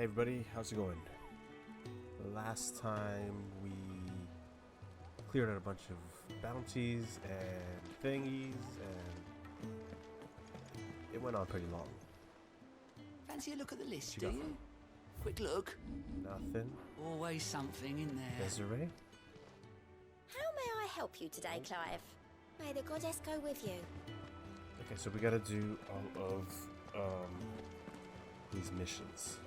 everybody, how's it going? Last time we cleared out a bunch of bounties and thingies, and it went on pretty long. Fancy a look at the list, What do you got? you? Quick look. Nothing. Always something in there. Desiree? How may I help you today, Clive? May the goddess go with you. Okay, so we gotta do all of these missions.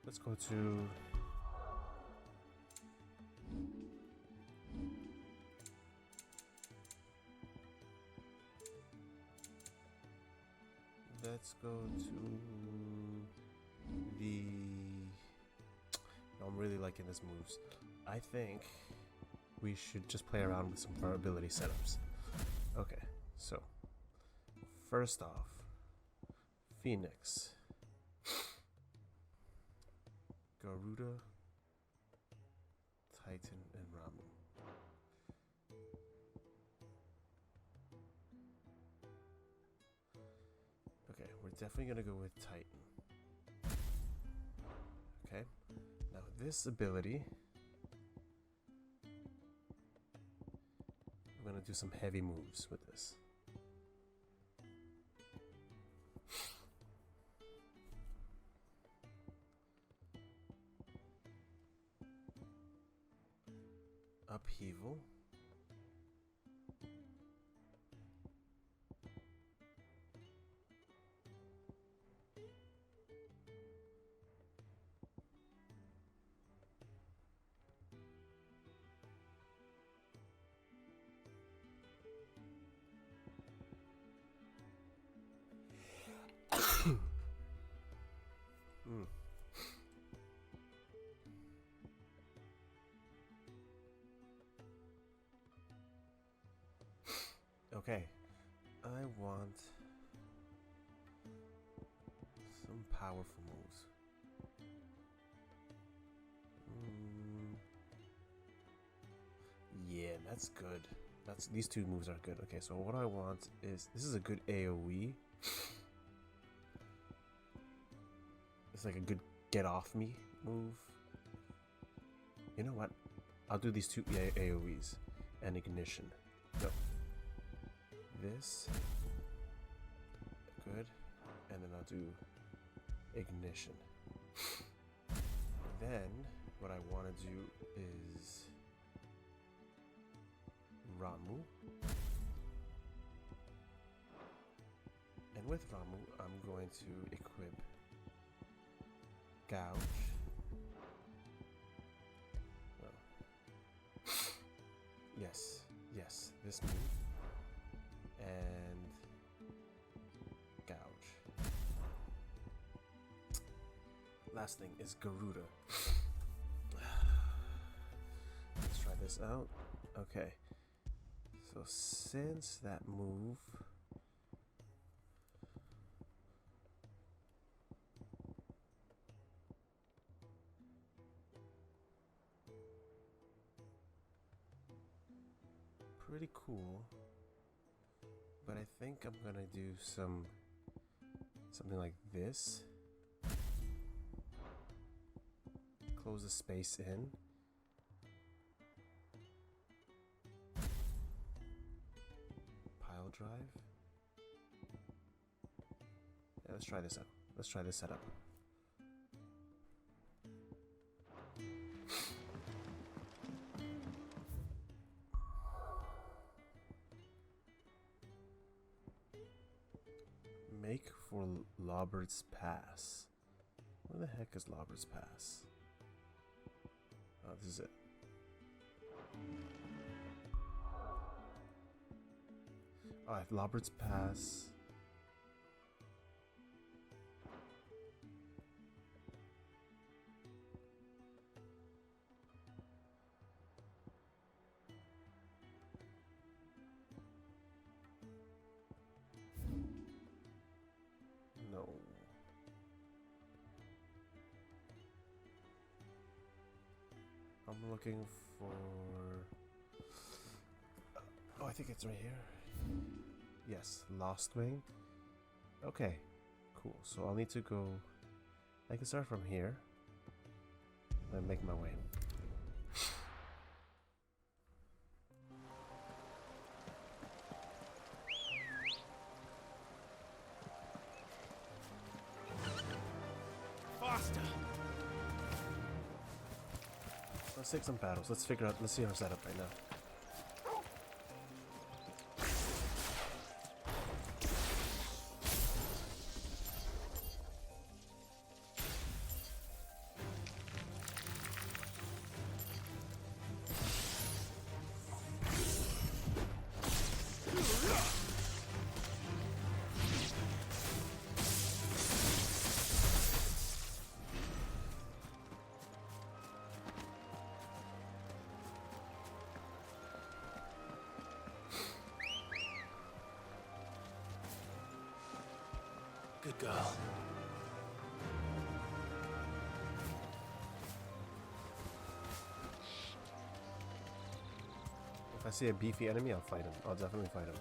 Let's go to the I'm really liking this moves. I think we should just play around with some of our ability setups. Okay, so first off, Phoenix, Garuda, Titan, and Ramu. Okay, we're definitely gonna go with Titan. Okay, now this ability, we're gonna do some heavy moves with this. Upheaval. Mm. Okay, I want some powerful moves. Yeah, that's good. These two moves are good. Okay, so what I want is, this is a good AoE. It's like a good get off me move. You know what? I'll do these two AoEs and ignition. No. This. Good. And then I'll do ignition. Then what I want to do is Ramu. And with Ramu, I'm going to equip Gouge. Well, yes, this move. And Gouge. Last thing is Garuda. Let's try this out. Okay. So since that move, pretty cool, but I think I'm gonna do something like this. Close the space in. Pile drive. Yeah, let's try this out. Let's try this setup. Make for Lobert's Pass. Where the heck is Lobert's Pass? Oh, this is it. Oh, I have Lobert's Pass. I'm looking for... Oh, I think it's right here. Yes, Lost Wing. Okay, cool. So I'll need to go... I can start from here and make my way. Faster! Let's take some battles. Let's figure out. Let's see our setup right now. Good girl. If I see a beefy enemy, I'll fight him. I'll definitely fight him.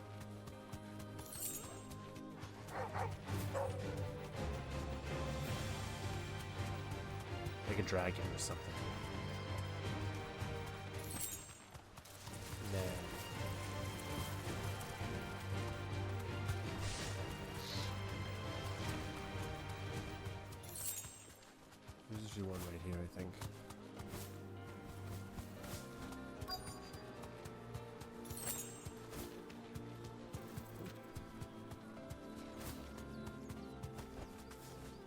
Like a dragon or something. Nah. There's usually one right here, I think.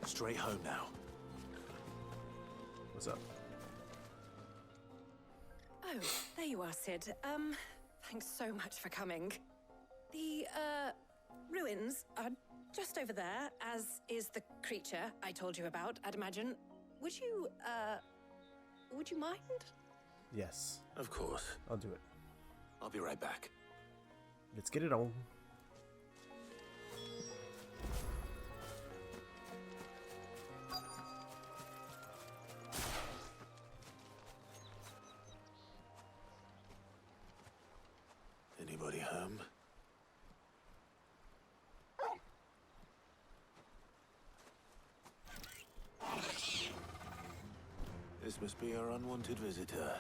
Straight home now. What's up? Oh, there you are, Sid. Thanks so much for coming. The, ruins are just over there, as is the creature I told you about, I'd imagine. Would you mind? Yes, Of course. I'll do it. I'll be right back. Let's get it on. Anybody home? This must be our unwanted visitor.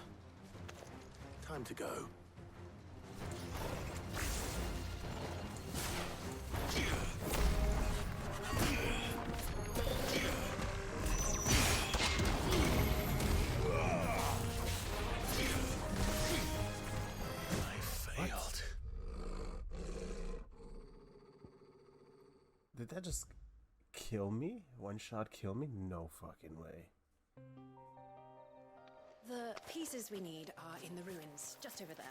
Time to go. I failed. Did that just kill me? One shot kill me? No fucking way. The pieces we need are in the ruins, just over there.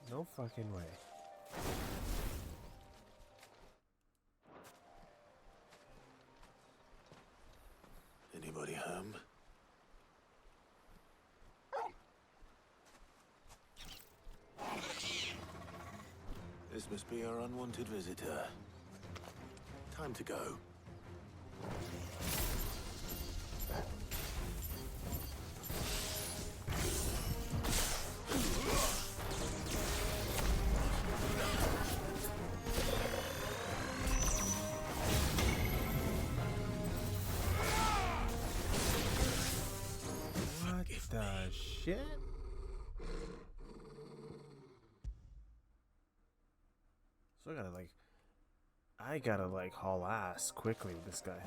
No fucking way. Anybody home? This must be our unwanted visitor. Time to go. What the shit? So I gotta haul ass quickly with this guy.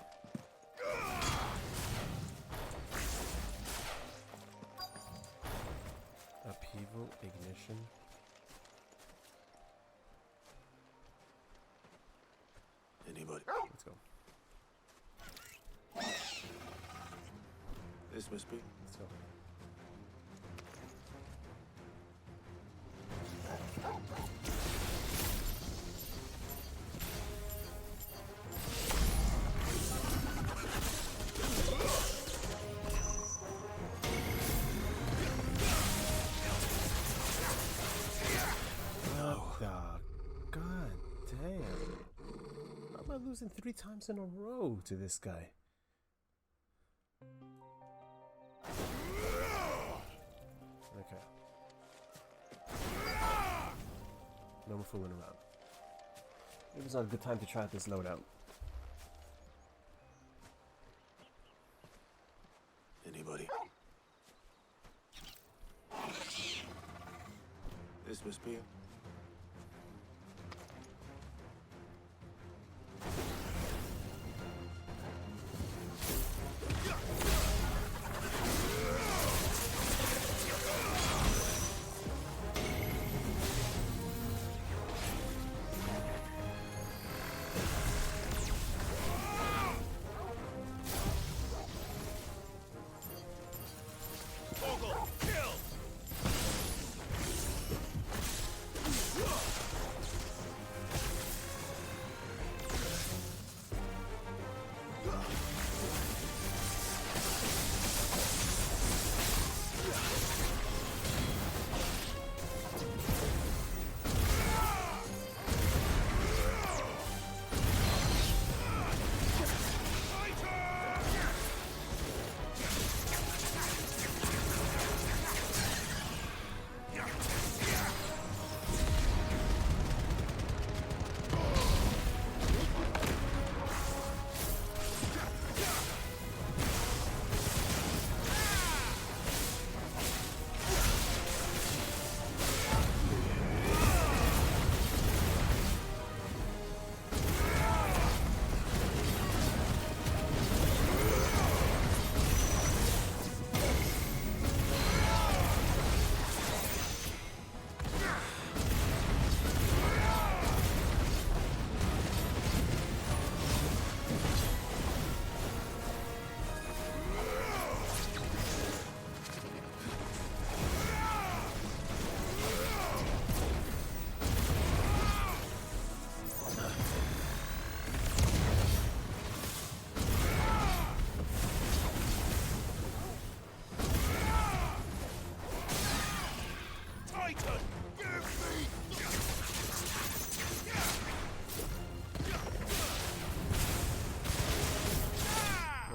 Upheaval, ignition. Anybody? Let's go. This must be. Let's go. God damn. How am I losing 3 times in a row to this guy? fooling around. Maybe it's not a good time to try out this loadout. Anybody? This must be it.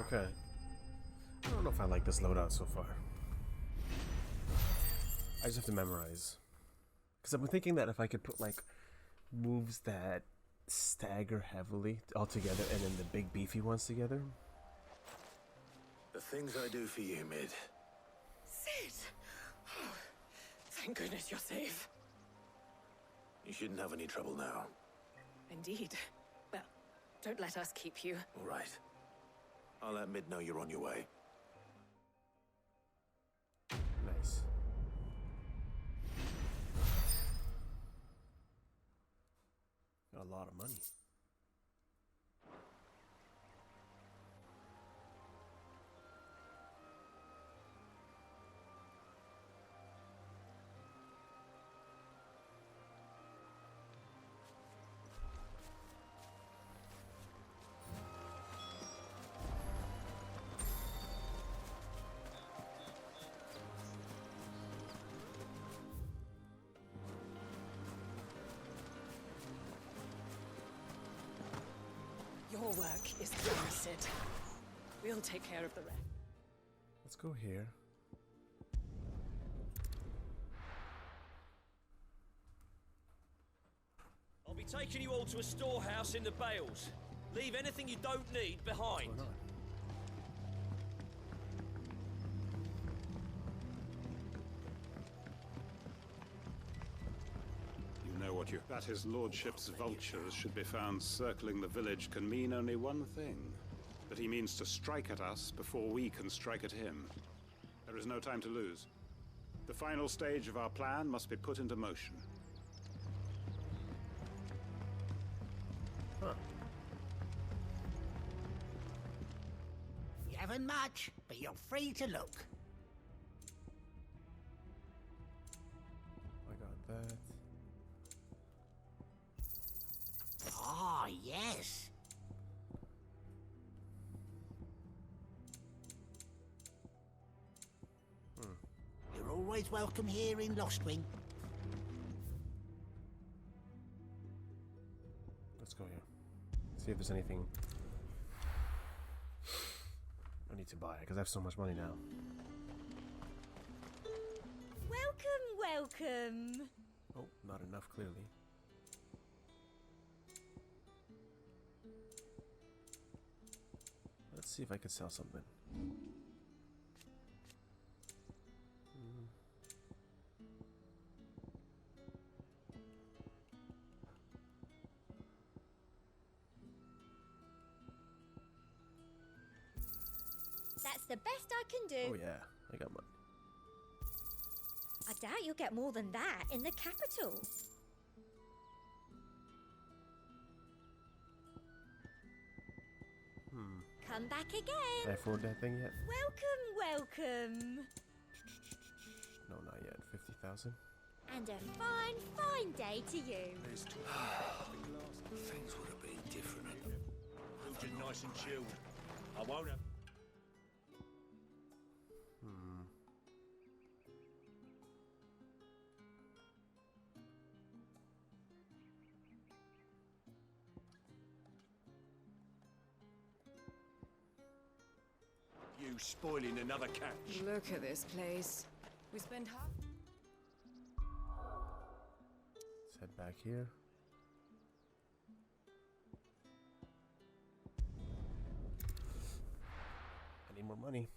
Okay. I don't know if I like this loadout so far. I just have to memorize. Because I've been thinking that if I could put like moves that stagger heavily all together and then the big beefy ones together. The things I do for you, Mid. Sid! Oh, thank goodness you're safe. You shouldn't have any trouble now. Indeed. Well, don't let us keep you. All right. I'll let Mid know you're on your way. Nice. Got a lot of money. Your work is done, Sid. We'll take care of the rest. Let's go here. I'll be taking you all to a storehouse in the Bales. Leave anything you don't need behind. Why not? That his lordship's vultures should be found circling the village can mean only one thing. That he means to strike at us before we can strike at him. There is no time to lose. The final stage of our plan must be put into motion. Huh. You haven't much, but you're free to look. I got that. Ah, yes. You're always welcome here in Lostwing. Let's go here. See if there's anything I need to buy, because I have so much money now. Welcome, welcome. Oh, not enough, clearly. Let's see if I can sell something. That's the best I can do. Oh yeah, I got money. I doubt you'll get more than that in the capital. Come back Can I again. afford that thing yet? Welcome. No, not yet. 50,000. And a fine day to you. Things would have been different. Hold you nice and chilled. I won't have... You spoiling another catch. Look at this place. We spend half. Let's head back here. I need more money.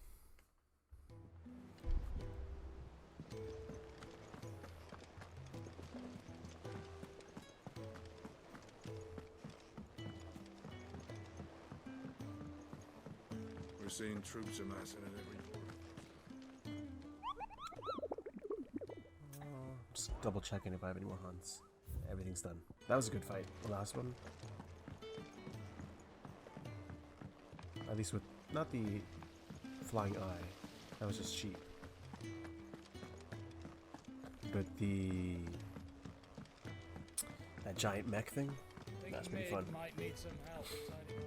We're seeing troops amassing in every port. Just double checking if I have any more hunts. Everything's done. That was a good fight. The last one. At least with not the flying eye. That was just cheap. But that giant mech thing. That's pretty fun. Might need some help signing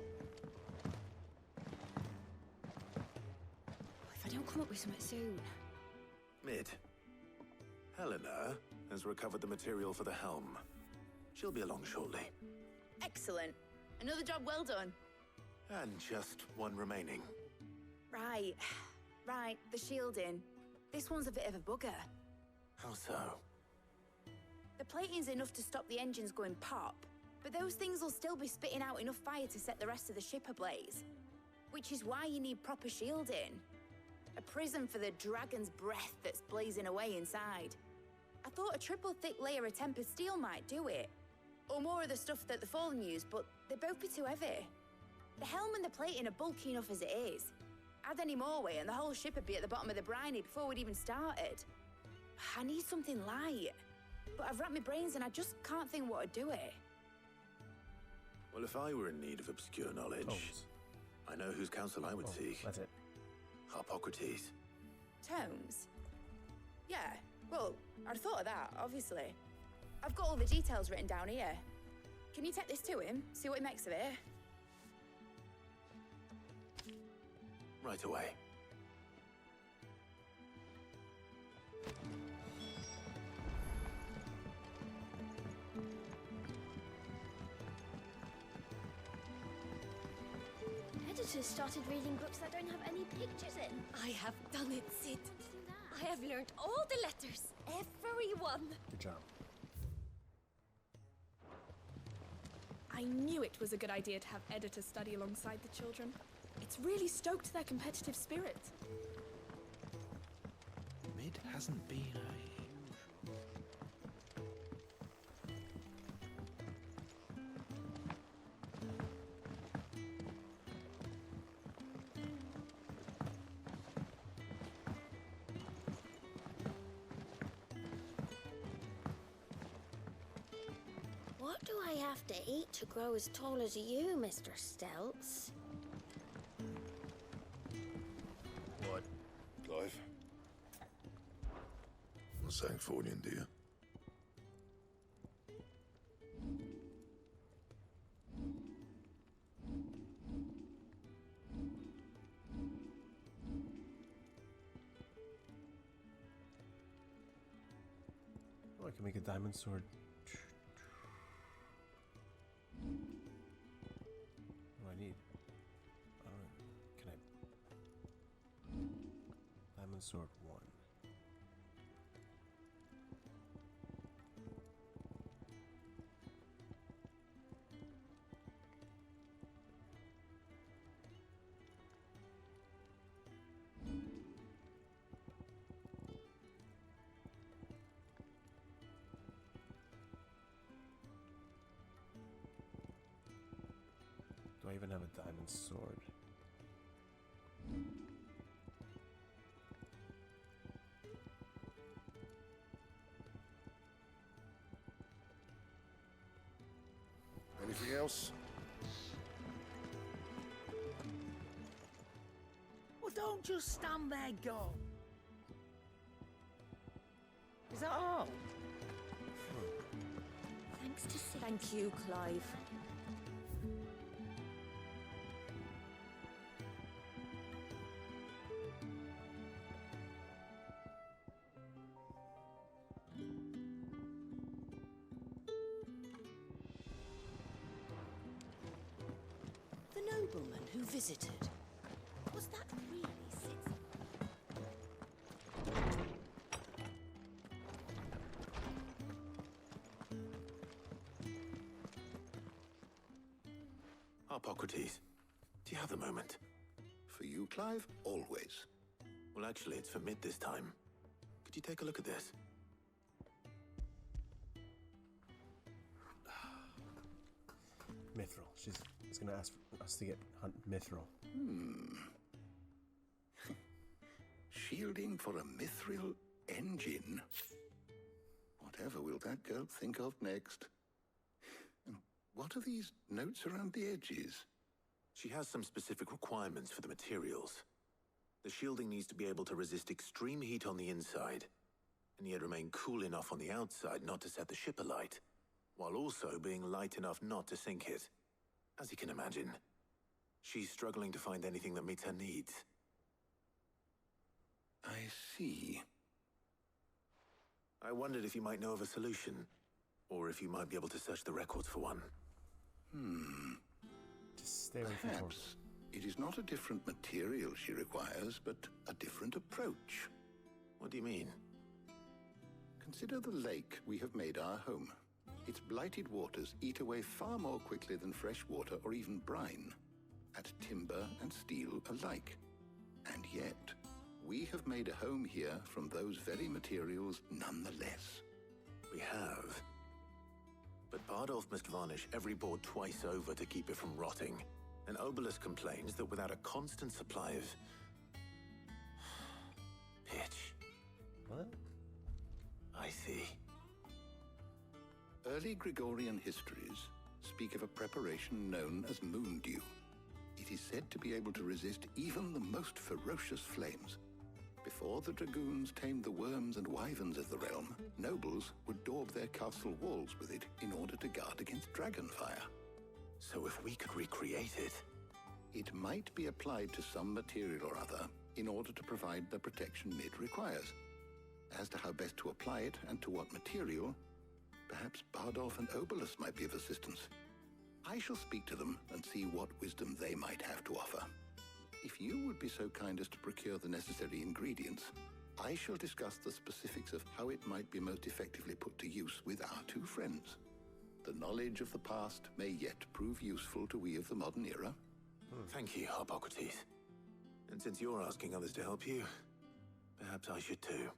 If I don't come up with something soon. Mid. Helena has recovered the material for the helm. She'll be along shortly. Excellent. Another job well done. And just one remaining. Right. Right, the shielding. This one's a bit of a bugger. How so? The plating's enough to stop the engines going pop, but those things will still be spitting out enough fire to set the rest of the ship ablaze. Which is why you need proper shielding. A prison for the dragon's breath that's blazing away inside. I thought a triple thick layer of tempered steel might do it. Or more of the stuff that the Fallen use, but they'd both be too heavy. The helm and the plating are bulky enough as it is. Add any more weight and the whole ship would be at the bottom of the briny before we'd even started. I need something light. But I've racked my brains and I just can't think what would do it. Well, if I were in need of obscure knowledge, Tomes. I know whose counsel I would Oh, seek. that's it. Harpocrates. Tomes? Yeah, well, I'd thought of that, obviously. I've got all the details written down here. Can you take this to him, see what he makes of it? Right away. Editors started reading books that don't have any pictures in. I have done it, Sid. I have learned all the letters, every one. Good job. I knew it was a good idea to have editors study alongside the children. It's really stoked their competitive spirit. Mid hasn't been a What do I have to eat to grow as tall as you, Mr. Stelts? What? Clive? A Sancfordian, dear. Oh, I can make a diamond sword. What do I need? Can I? Diamond sword 1. even have a diamond sword. Anything else? Well, don't just stand there, go. Is that all? Thanks to Sid. Thank you, Clive. The nobleman who visited. Was that really Sid's? Hippocrates, do you have a moment? For you, Clive? Always. Well, actually, it's for mid this time. Could you take a look at this? Mithril. She's gonna ask us to hunt Mithril. Shielding for a mithril engine? Whatever will that girl think of next? And what are these notes around the edges? She has some specific requirements for the materials. The shielding needs to be able to resist extreme heat on the inside, and yet remain cool enough on the outside not to set the ship alight, while also being light enough not to sink it. As you can imagine, she's struggling to find anything that meets her needs. I see. I wondered if you might know of a solution, or if you might be able to search the records for one. Just stay away from Perhaps it is not a different material she requires, but a different approach. What do you mean? Consider the lake we have made our home. Its blighted waters eat away far more quickly than fresh water or even brine, at timber and steel alike. And yet, we have made a home here from those very materials nonetheless. We have. But Bardolph must varnish every board twice over to keep it from rotting. And Obelus complains that without a constant supply of... pitch. What? I see. Early Gregorian histories speak of a preparation known as moon dew. It is said to be able to resist even the most ferocious flames. Before the dragoons tamed the worms and wyverns of the realm, nobles would daub their castle walls with it in order to guard against dragonfire. So if we could recreate it... It might be applied to some material or other in order to provide the protection Mid requires. As to how best to apply it and to what material, perhaps Bardolph and Obelus might be of assistance. I shall speak to them and see what wisdom they might have to offer. If you would be so kind as to procure the necessary ingredients, I shall discuss the specifics of how it might be most effectively put to use with our two friends. The knowledge of the past may yet prove useful to we of the modern era. Thank you, Hippocrates. And since you're asking others to help you, perhaps I should too.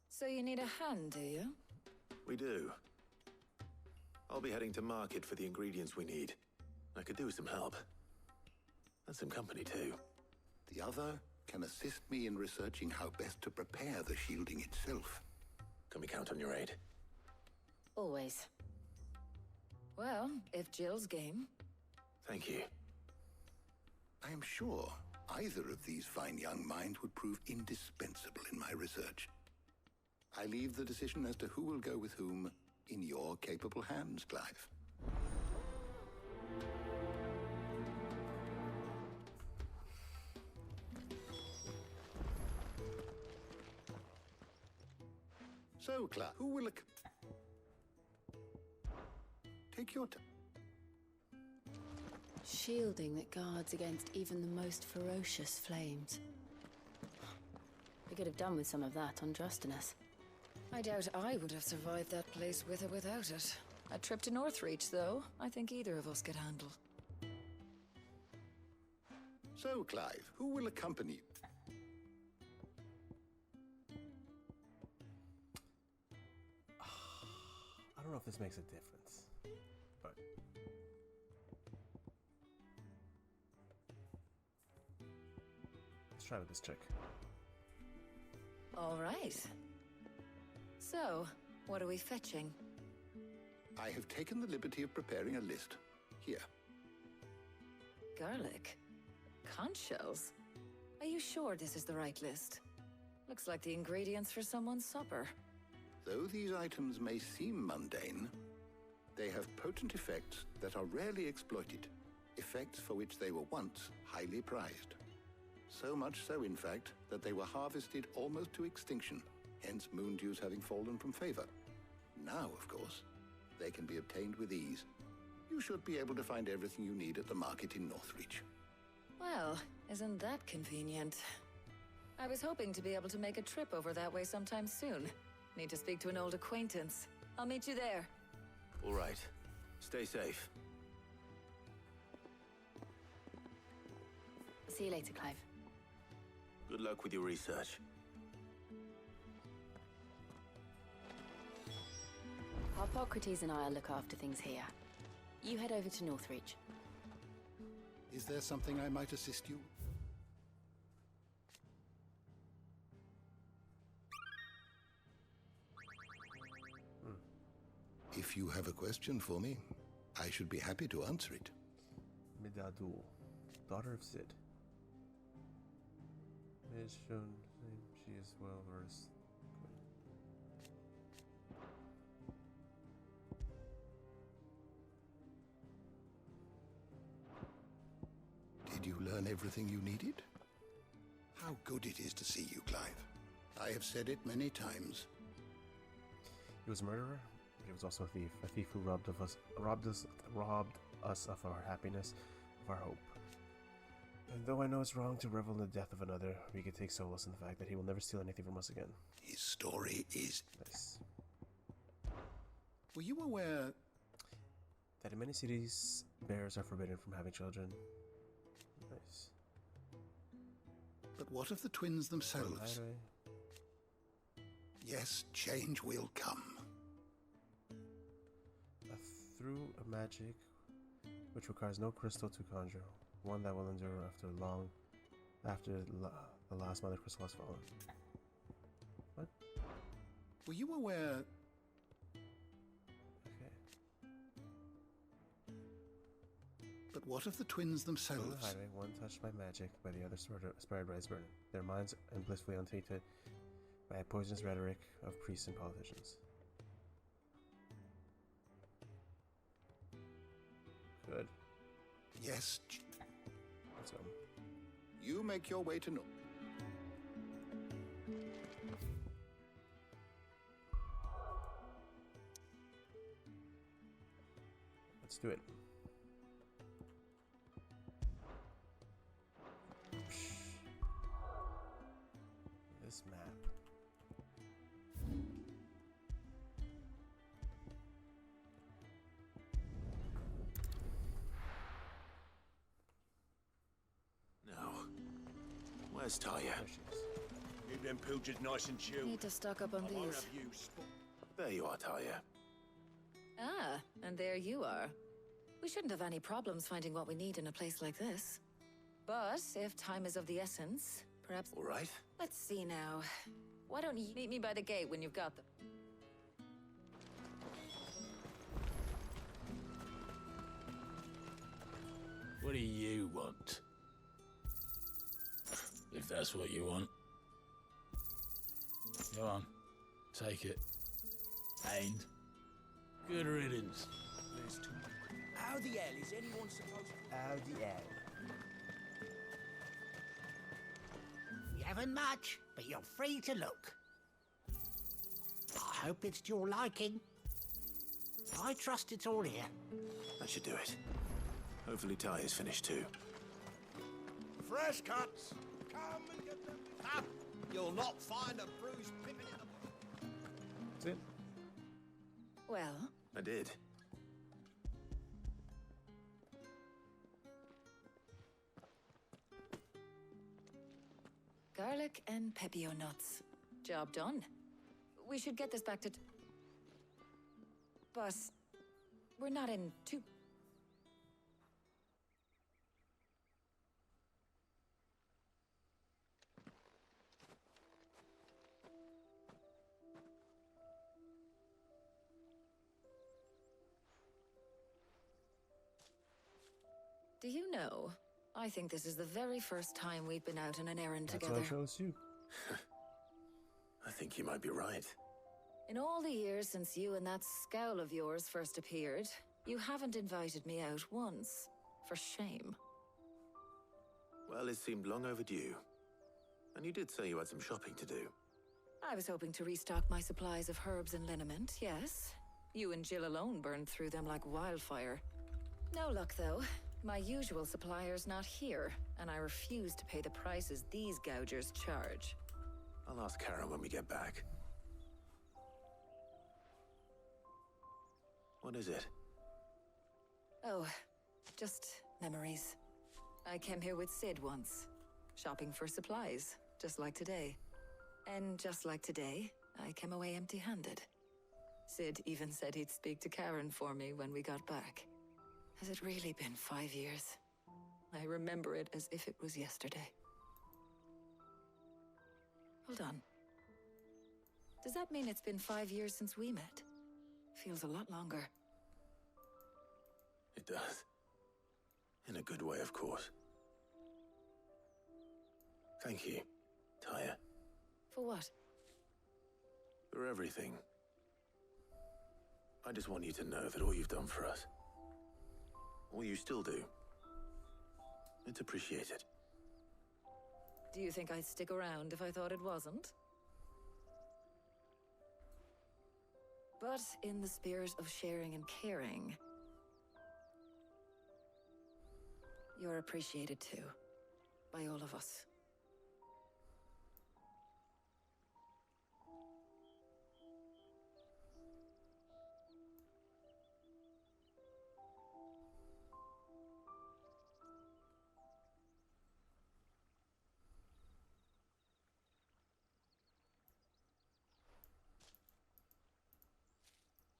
So you need a hand, do you? We do. I'll be heading to market for the ingredients we need. I could do with some help. And some company, too. The other can assist me in researching how best to prepare the shielding itself. Can we count on your aid? Always. Well, if Jill's game. Thank you. I am sure either of these fine young minds would prove indispensable in my research. I leave the decision as to who will go with whom in your capable hands, Clive. So, Clive, who will... Take your time. Shielding that guards against even the most ferocious flames. We could have done with some of that on Drustinus. I doubt I would have survived that place with or without it. A trip to Northreach, though, I think either of us could handle. So, Clive, who will accompany you? I don't know if this makes a difference, but let's try with this chick. All right. So, what are we fetching? I have taken the liberty of preparing a list. Here. Garlic? Conch shells? Are you sure this is the right list? Looks like the ingredients for someone's supper. Though these items may seem mundane, they have potent effects that are rarely exploited, effects for which they were once highly prized. So much so, in fact, that they were harvested almost to extinction, hence moon dews having fallen from favor. Now, of course, they can be obtained with ease. You should be able to find everything you need at the market in Northreach. Well, isn't that convenient? I was hoping to be able to make a trip over that way sometime soon. Need to speak to an old acquaintance. I'll meet you there. All right. Stay safe. See you later, Clive. Good luck with your research. Harpocrates and I'll look after things here. You head over to Northreach. Is there something I might assist you? If you have a question for me, I should be happy to answer it. Midadul, daughter of Sid. It is shown she is well versed. Did you learn everything you needed? How good it is to see you, Clive. I have said it many times. He was a murderer. He was also a thief who robbed us of our happiness, of our hope. And though I know it's wrong to revel in the death of another, we can take solace in the fact that he will never steal anything from us again. His story is... Nice. Were you aware that in many cities, bears are forbidden from having children? Nice. But what of the twins themselves? Yes, change will come. Through a magic which requires no crystal to conjure, one that will endure after the last mother crystal has fallen. What? Were you aware? Okay. But what of the twins themselves? On the highway, one touched by magic, by the other inspired by his burden. Their minds and blissfully untainted by a poisonous rhetoric of priests and politicians. Good. Yes. Let's go. You make your way to North. Let's do it. This map. Where's Taya? Keep them pilgers nice and chilled. Need to stock up on these. There you are, Taya. Ah, and there you are. We shouldn't have any problems finding what we need in a place like this. But if time is of the essence, perhaps... All right. Let's see now. Why don't you meet me by the gate when you've got them? What do you want? If that's what you want. Go on, take it. And good riddance. How the hell is anyone supposed to... How the hell? You haven't much, but you're free to look. I hope it's to your liking. I trust it's all here. That should do it. Hopefully Taya's finished too. Fresh cuts! Come and get them. Come! You'll not find a bruised pippin in the... That's it? Well? I did. Garlic and pepio nuts. Job done. We should get this back to... But we're not in too... Do you know, I think this is the very first time we've been out on an errand together. That's what I chose you. I think you might be right. In all the years since you and that scowl of yours first appeared, you haven't invited me out once. For shame. Well, it seemed long overdue. And you did say you had some shopping to do. I was hoping to restock my supplies of herbs and liniment, yes. You and Jill alone burned through them like wildfire. No luck, though. My usual supplier's not here, and I refuse to pay the prices these gougers charge. I'll ask Karen when we get back. What is it? Oh, just memories. I came here with Sid once, shopping for supplies, just like today. And just like today, I came away empty-handed. Sid even said he'd speak to Karen for me when we got back. Has it really been 5 years? I remember it as if it was yesterday. Hold on. Does that mean it's been 5 years since we met? Feels a lot longer. It does. In a good way, of course. Thank you, Taya. For what? For everything. I just want you to know that all you've done for us, all you still do, it's appreciated. Do you think I'd stick around if I thought it wasn't? But in the spirit of sharing and caring, you're appreciated too, by all of us.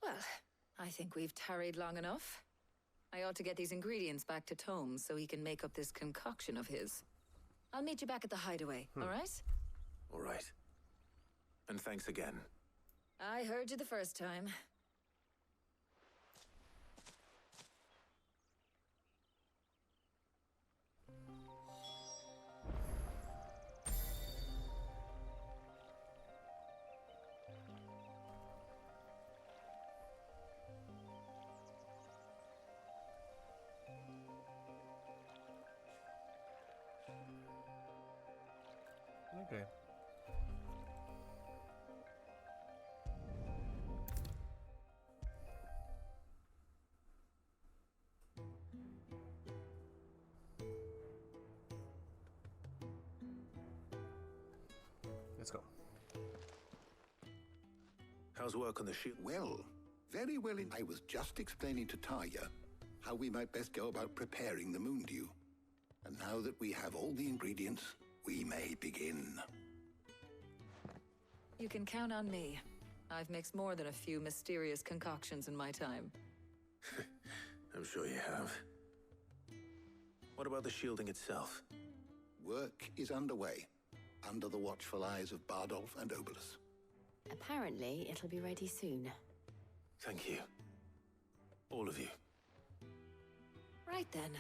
Well, I think we've tarried long enough. I ought to get these ingredients back to Tomes so he can make up this concoction of his. I'll meet you back at the hideaway, all right? All right. And thanks again. I heard you the first time. Okay. Let's go. How's work on the ship? Well, very well. I was just explaining to Taya how we might best go about preparing the moon dew. And now that we have all the ingredients, we may begin. You can count on me. I've mixed more than a few mysterious concoctions in my time. I'm sure you have. What about the shielding itself? Work is underway, under the watchful eyes of Bardolph and Obolus. Apparently, it'll be ready soon. Thank you. All of you. Right then.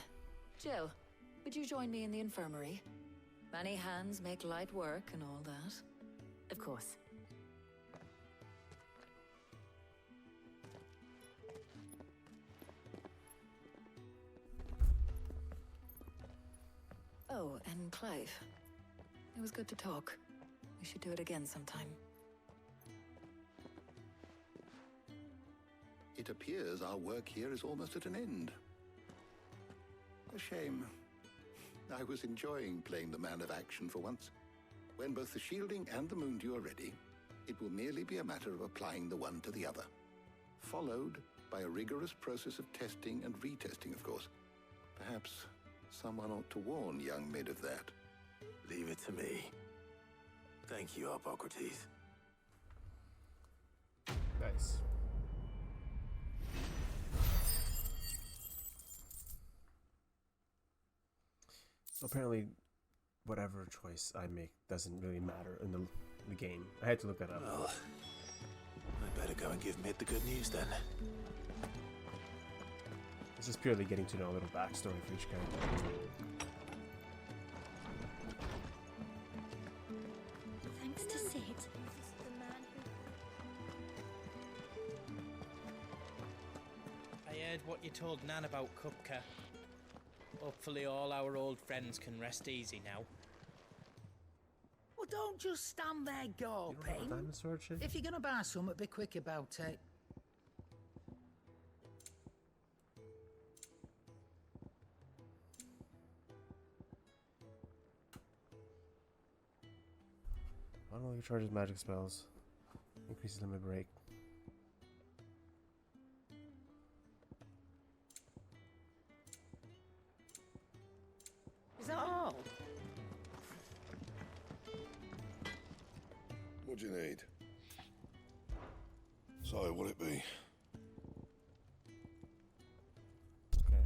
Jill, would you join me in the infirmary? Many hands make light work and all that. Of course. Oh, and Clive. It was good to talk. We should do it again sometime. It appears our work here is almost at an end. A shame. I was enjoying playing the man of action for once. When both the shielding and the moon dew are ready, it will merely be a matter of applying the one to the other. Followed by a rigorous process of testing and retesting, of course. Perhaps someone ought to warn young Mid of that. Leave it to me. Thank you, Hippocrates. Nice. So apparently, whatever choice I make doesn't really matter in the game. I had to look that up. Well, I better go and give Mid the good news then. This is purely getting to know a little backstory for each character. Thanks to Sid. I heard what you told Nan about Kupka. Hopefully all our old friends can rest easy now. Well, don't just stand there gawping. Diamond sword shit? If you're gonna buy something, be quick about it. Automatically charges magic spells. Increases limit break. Is that all? What do you need? So, what'll it be? Okay.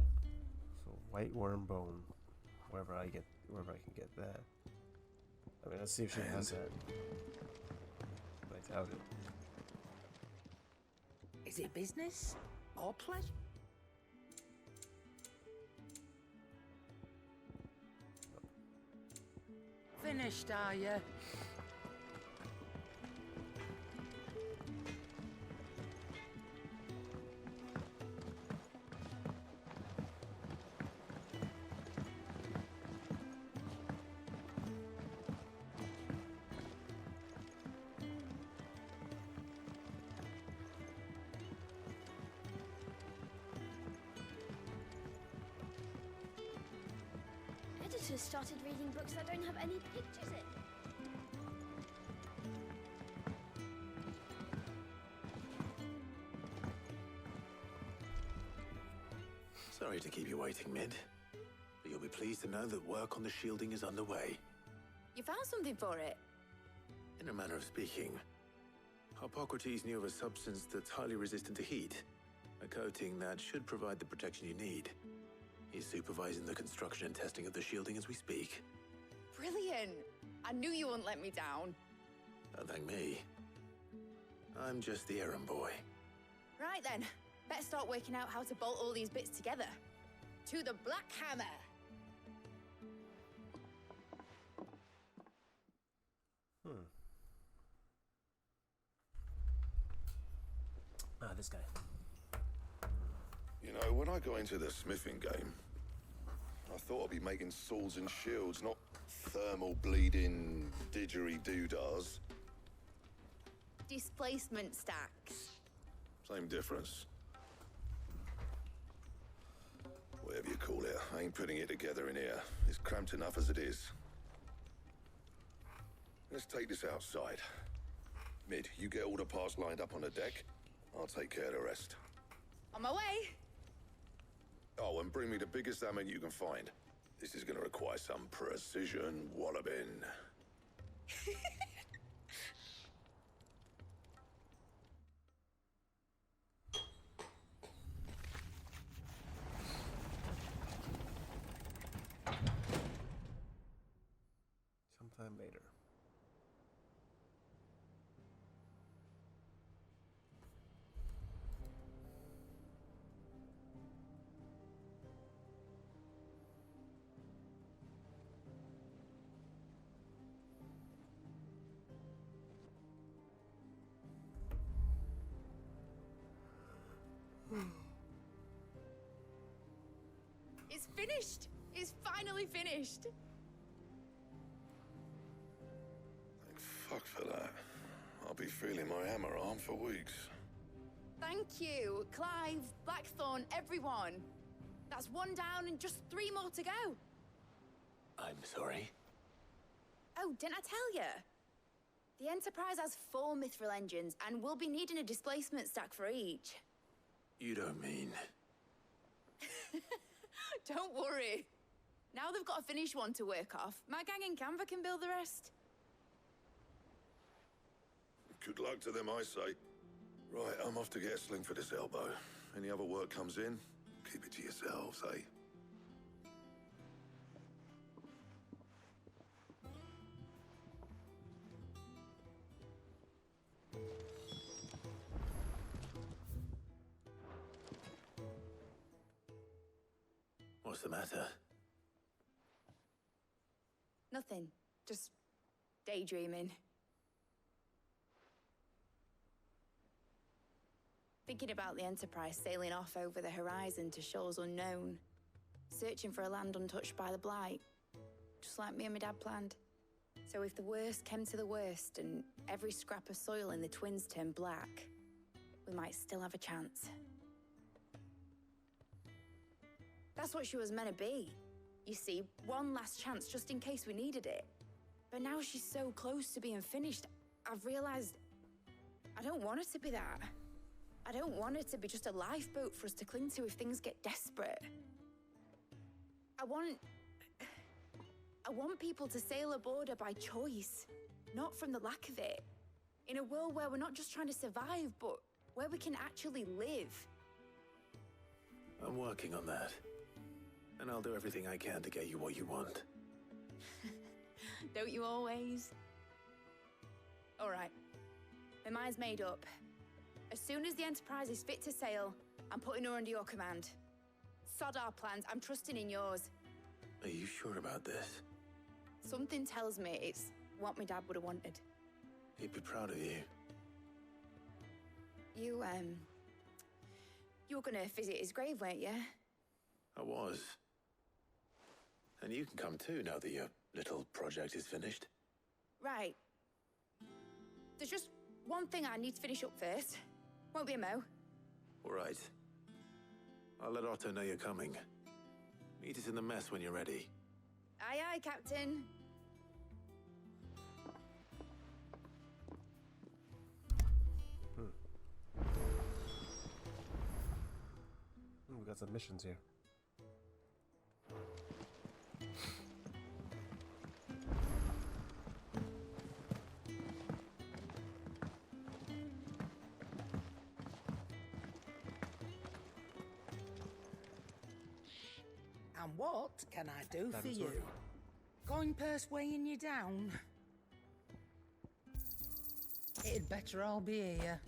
So white worm bone. Wherever I can get that. I mean, let's see if she has that. But I doubt it. Is it business or pleasure? Finished, are you? Editor started reading books that don't have any pictures in. Sorry to keep you waiting, Mid. But you'll be pleased to know that work on the shielding is underway. You found something for it? In a manner of speaking, Hippocrates knew of a substance that's highly resistant to heat. A coating that should provide the protection you need. He's supervising the construction and testing of the shielding as we speak. Brilliant! I knew you wouldn't let me down. Don't thank me. I'm just the errand boy. Right then, better start working out how to bolt all these bits together. To the Black Hammer! This guy. You know, when I got into the smithing game, I thought I'd be making swords and shields, not thermal bleeding didgeridoo-dahs. Displacement stacks. Same difference. Whatever you call it, I ain't putting it together in here. It's cramped enough as it is. Let's take this outside. Mid, you get all the parts lined up on the deck. I'll take care of the rest. On my way. Oh, and bring me the biggest hammer you can find. This is gonna require some precision walloping. Sometime later. It's finished! It's finally finished! Thank fuck for that. I'll be feeling my hammer arm for weeks. Thank you, Clive, Blackthorn, everyone. That's one down and just 3 more to go. I'm sorry. Oh, didn't I tell you? The Enterprise has 4 mithril engines, and we'll be needing a displacement stack for each. You don't mean... Don't worry. Now they've got a finished one to work off. My gang in Canva can build the rest. Good luck to them, I say. Right, I'm off to get a sling for this elbow. Any other work comes in, keep it to yourselves, eh? What's the matter? Nothing. Just daydreaming. Thinking about the Enterprise sailing off over the horizon to shores unknown, searching for a land untouched by the Blight, just like me and my dad planned. So if the worst came to the worst and every scrap of soil in the Twins turned black, we might still have a chance. That's what she was meant to be. You see, one last chance just in case we needed it. But now she's so close to being finished, I've realized I don't want her to be that. I don't want it to be just a lifeboat for us to cling to if things get desperate. I want people to sail aboard her by choice, not from the lack of it. In a world where we're not just trying to survive, but where we can actually live. I'm working on that. And I'll do everything I can to get you what you want. Don't you always? All right. My mind's made up. As soon as the Enterprise is fit to sail, I'm putting her under your command. Sod our plans, I'm trusting in yours. Are you sure about this? Something tells me it's what my dad would have wanted. He'd be proud of you. You were gonna visit his grave, weren't you? I was. And you can come too now that your little project is finished. Right. There's just one thing I need to finish up first. Won't be a mo. All right. I'll let Otto know you're coming. Meet us in the mess when you're ready. Aye, aye, Captain. We got some missions here. And what can I do That for is you? working. Coin purse weighing you down? It'd better all be here.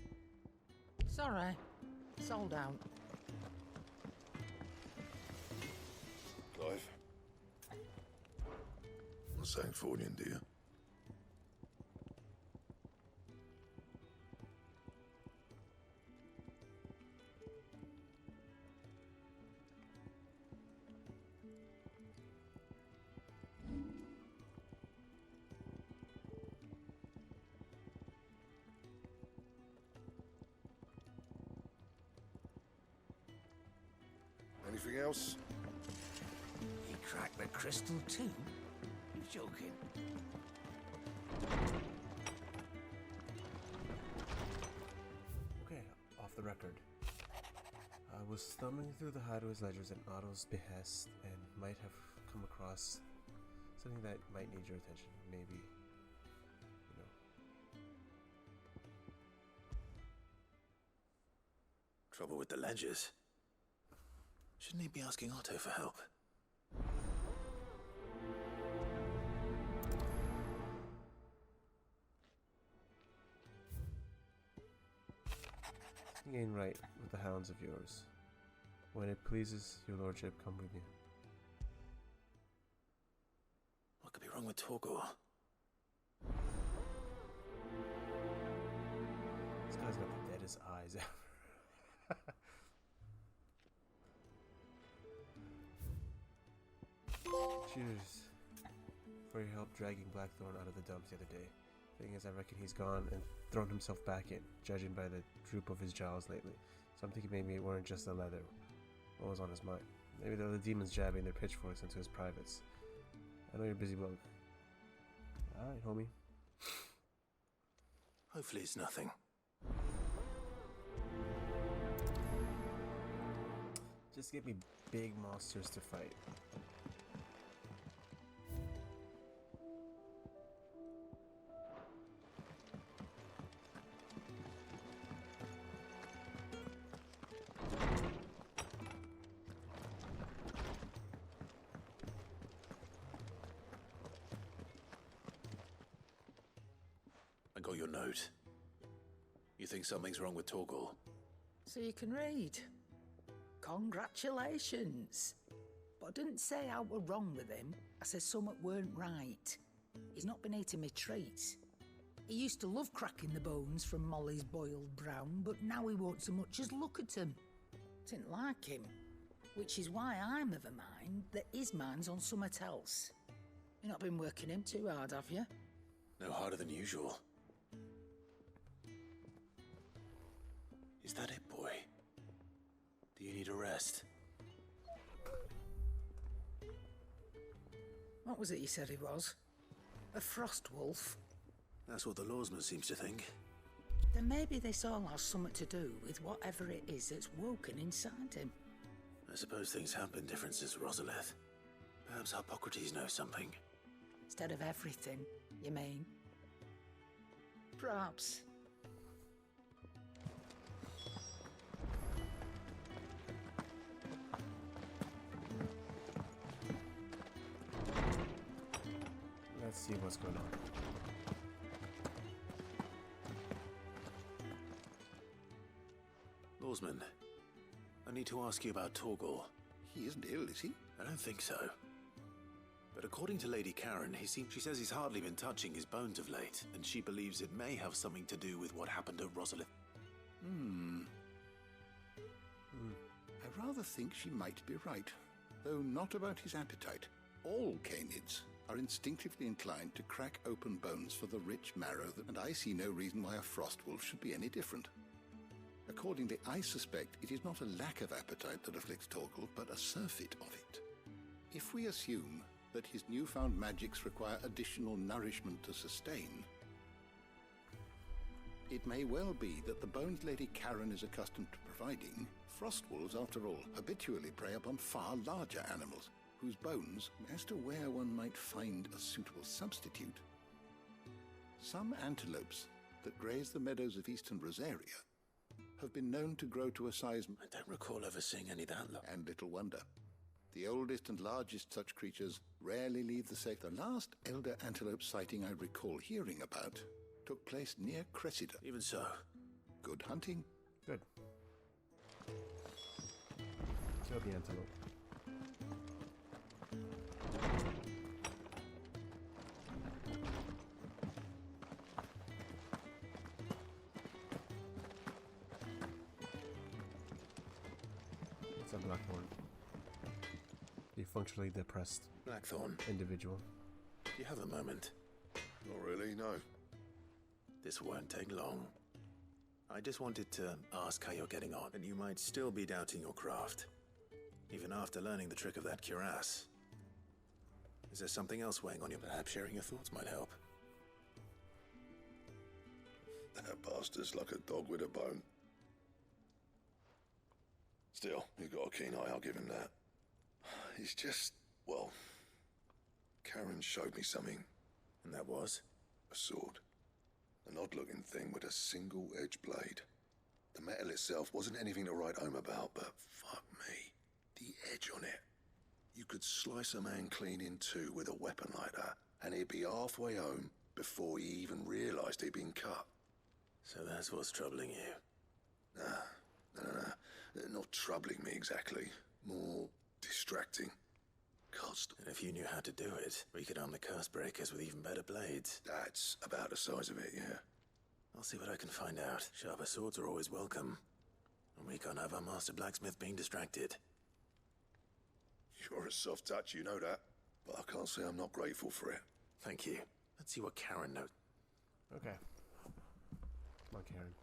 Sorry, sold out. Clive. What's Sancfordian, dear? Anything else? You cracked the crystal too? You joking? Okay, off the record. I was thumbing through the hideaway's ledgers at Otto's behest and might have come across something that might need your attention. Maybe, you know. Trouble with the ledgers. Shouldn't he be asking Otto for help? You ain't right with the hounds of yours. When it pleases your lordship, come with me. What could be wrong with Torgor? This guy's got the deadest eyes ever. Cheers for your help dragging Blackthorn out of the dumps the other day. Thing is, I reckon he's gone and thrown himself back in, judging by the droop of his jowls lately. So I'm thinking maybe it weren't just the leather. What was on his mind? Maybe they're the demons jabbing their pitchforks into his privates. I know you're a busy bloke. Alright, homie. Hopefully it's nothing. Just give me big monsters to fight. got your note. You think something's wrong with Torgal? So you can read. Congratulations. But I didn't say I were wrong with him. I said something weren't right. He's not been eating me treats. He used to love cracking the bones from Molly's boiled brown, but now he won't so much as look at them. Didn't like him. Which is why I'm of a mind that his mind's on something else. You've not been working him too hard, have you? No harder than usual. Is that it, boy? Do you need a rest? What was it you said he was? A frost wolf? That's what the lawsman seems to think. Then maybe this all has something to do with whatever it is that's woken inside him. I suppose things have been different since Rosalith. Perhaps Hippocrates knows something. Instead of everything, you mean? Perhaps. Let's see what's going on. Lawsman, I need to ask you about Torgal. He isn't ill, is he? I don't think so. But according to Lady Karen, she says he's hardly been touching his bones of late, and she believes it may have something to do with what happened to Rosalith. I rather think she might be right, though not about his appetite. All canids are instinctively inclined to crack open bones for the rich marrow, and I see no reason why a frost wolf should be any different. Accordingly, I suspect it is not a lack of appetite that afflicts Torgal, but a surfeit of it. If we assume that his newfound magics require additional nourishment to sustain, it may well be that the bones Lady Karen is accustomed to providing, frost wolves, after all, habitually prey upon far larger animals, whose bones, as to where one might find a suitable substitute. Some antelopes that graze the meadows of eastern Rosaria have been known to grow to a size... I don't recall ever seeing any that low. And little wonder. The oldest and largest such creatures rarely leave the safe. The last elder antelope sighting I recall hearing about took place near Cressida. Even so. Good hunting. Good. Kill the antelope. It's a Blackthorn. The functionally depressed Blackthorn. individual. Do you have a moment? Not really, no. This won't take long. I just wanted to ask how you're getting on, and you might still be doubting your craft, even after learning the trick of that cuirass. Is there something else weighing on you? Perhaps sharing your thoughts might help. That bastard's like a dog with a bone. Still, you've got a keen eye, I'll give him that. He's just, well, Karen showed me something. And that was? A sword. An odd-looking thing with a single-edged blade. The metal itself wasn't anything to write home about, but fuck me, the edge on it. You could slice a man clean in two with a weapon like that, and he'd be halfway home before he even realised he'd been cut. So that's what's troubling you? Nah. Not troubling me exactly. More distracting. Cost. And if you knew how to do it, we could arm the curse breakers with even better blades. That's about the size of it, yeah. I'll see what I can find out. Sharper swords are always welcome. And we can't have our master blacksmith being distracted. You're a soft touch, you know that. But I can't say I'm not grateful for it. Thank you. Let's see what Karen knows. Okay. Come on, Karen.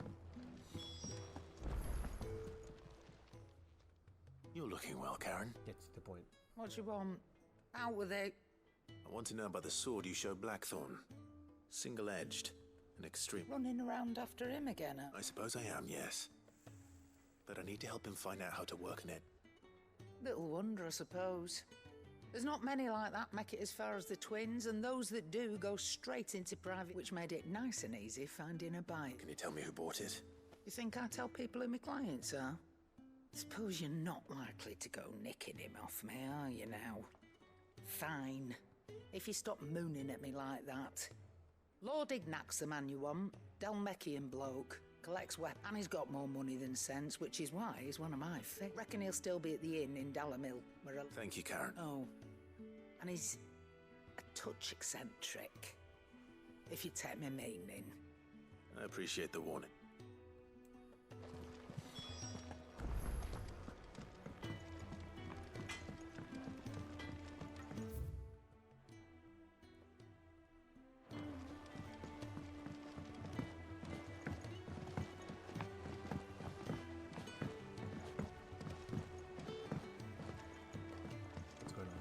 You're looking well, Karen. Get to the point. What do you want? Out with it. I want to know about the sword you showed Blackthorn. Single-edged and extreme. Running around after him again, huh? I suppose I am, yes. But I need to help him find out how to work in it. Little wonder, I suppose. There's not many like that make it as far as the twins, and those that do go straight into private, which made it nice and easy finding a bite. Can you tell me who bought it? You think I tell people who my clients are? Suppose you're not likely to go nicking him off me, are you now? Fine. If you stop mooning at me like that. Lord Ignac's the man you want. Dalmekian bloke. Collects weapons, and he's got more money than sense, which is why he's one of my fit. Reckon he'll still be at the inn in Dalamil, where Thank you, Karen. Oh. And he's a touch eccentric, if you take my meaning. I appreciate the warning. What's going on?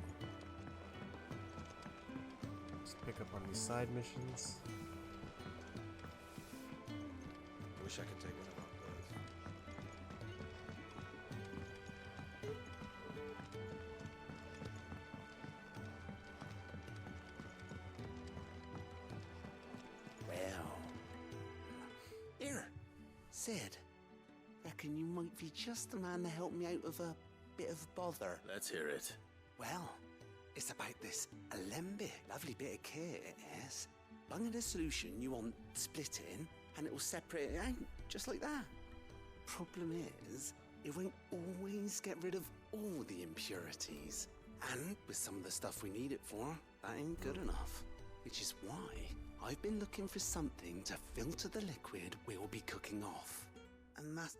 Just pick up on these side missions. I wish I could take one of our Well. Here, Sid. Reckon you might be just the man to help me out of a bit of bother. Let's hear it. Well, it's about this alembic, lovely bit of kit it is. Bung in a solution you want splitting, and it'll separate it out, just like that. Problem is, it won't always get rid of all the impurities. And with some of the stuff we need it for, that ain't good enough. Which is why I've been looking for something to filter the liquid we'll be cooking off. And that's...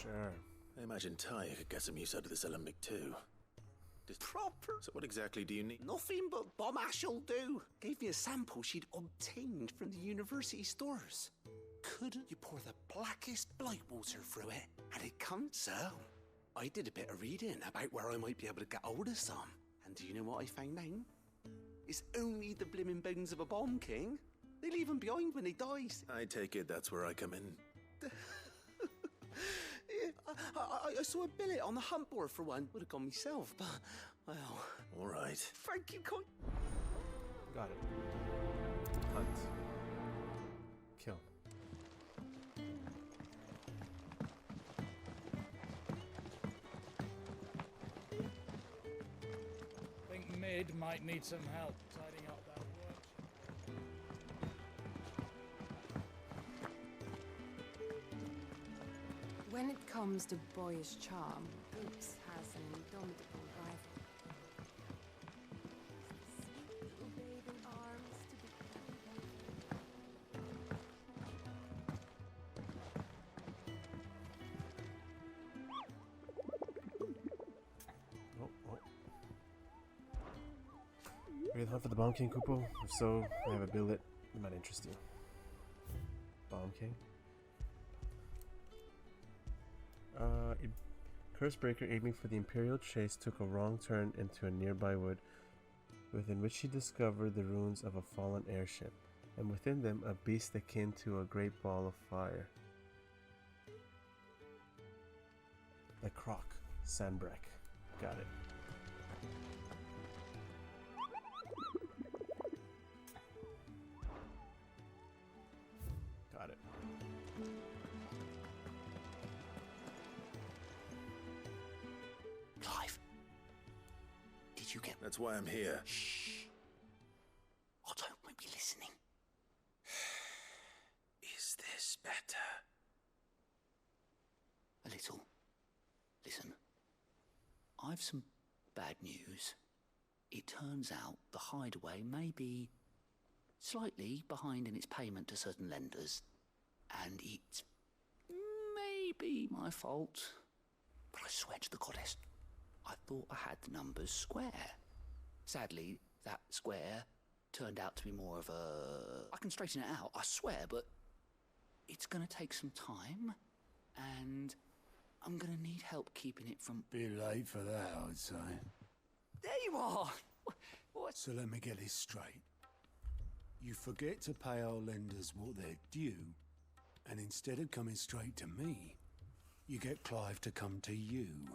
Sure. I imagine Taya could get some use out of this alembic too. Proper. So what exactly do you need? Nothing but bomb ash'll do. Gave me a sample she'd obtained from the university stores. Couldn't you pour the blackest blight water through it? And it comes so. I did a bit of reading about where I might be able to get hold of some. And do you know what I found out? It's only the blimmin' bones of a bomb king. They leave them behind when they die. I take it that's where I come in. Yeah, I saw a billet on the hunt board for one. Would have gone myself, but, well... All right. Thank you, Con... Got it. Hunt. Kill. Think Mid might need some help tidying up that work. When it comes to boyish charm, Oops has an indomitable rival. Sweet little babe in arms to be Ready to hunt for the Bomb King, Kupo? If so, I have a billet that might interest you. Bomb King? Cursebreaker, aiming for the Imperial chase, took a wrong turn into a nearby wood, within which he discovered the ruins of a fallen airship, and within them a beast akin to a great ball of fire. The Croc, Sandbreck. Got it. Got it. Clive, did you get... That's why I'm here. Shh. Otto might be listening. Is this better? A little. Listen, I've some bad news. It turns out the hideaway may be slightly behind in its payment to certain lenders, and it's maybe my fault. But I swear to the goddess, I thought I had the numbers square. Sadly, that square turned out to be more of a... I can straighten it out, I swear, but it's gonna take some time, and I'm gonna need help keeping it from... Bit late for that, I'd say. There you are! What? So let me get this straight. You forget to pay our lenders what they're due, and instead of coming straight to me, you get Clive to come to you.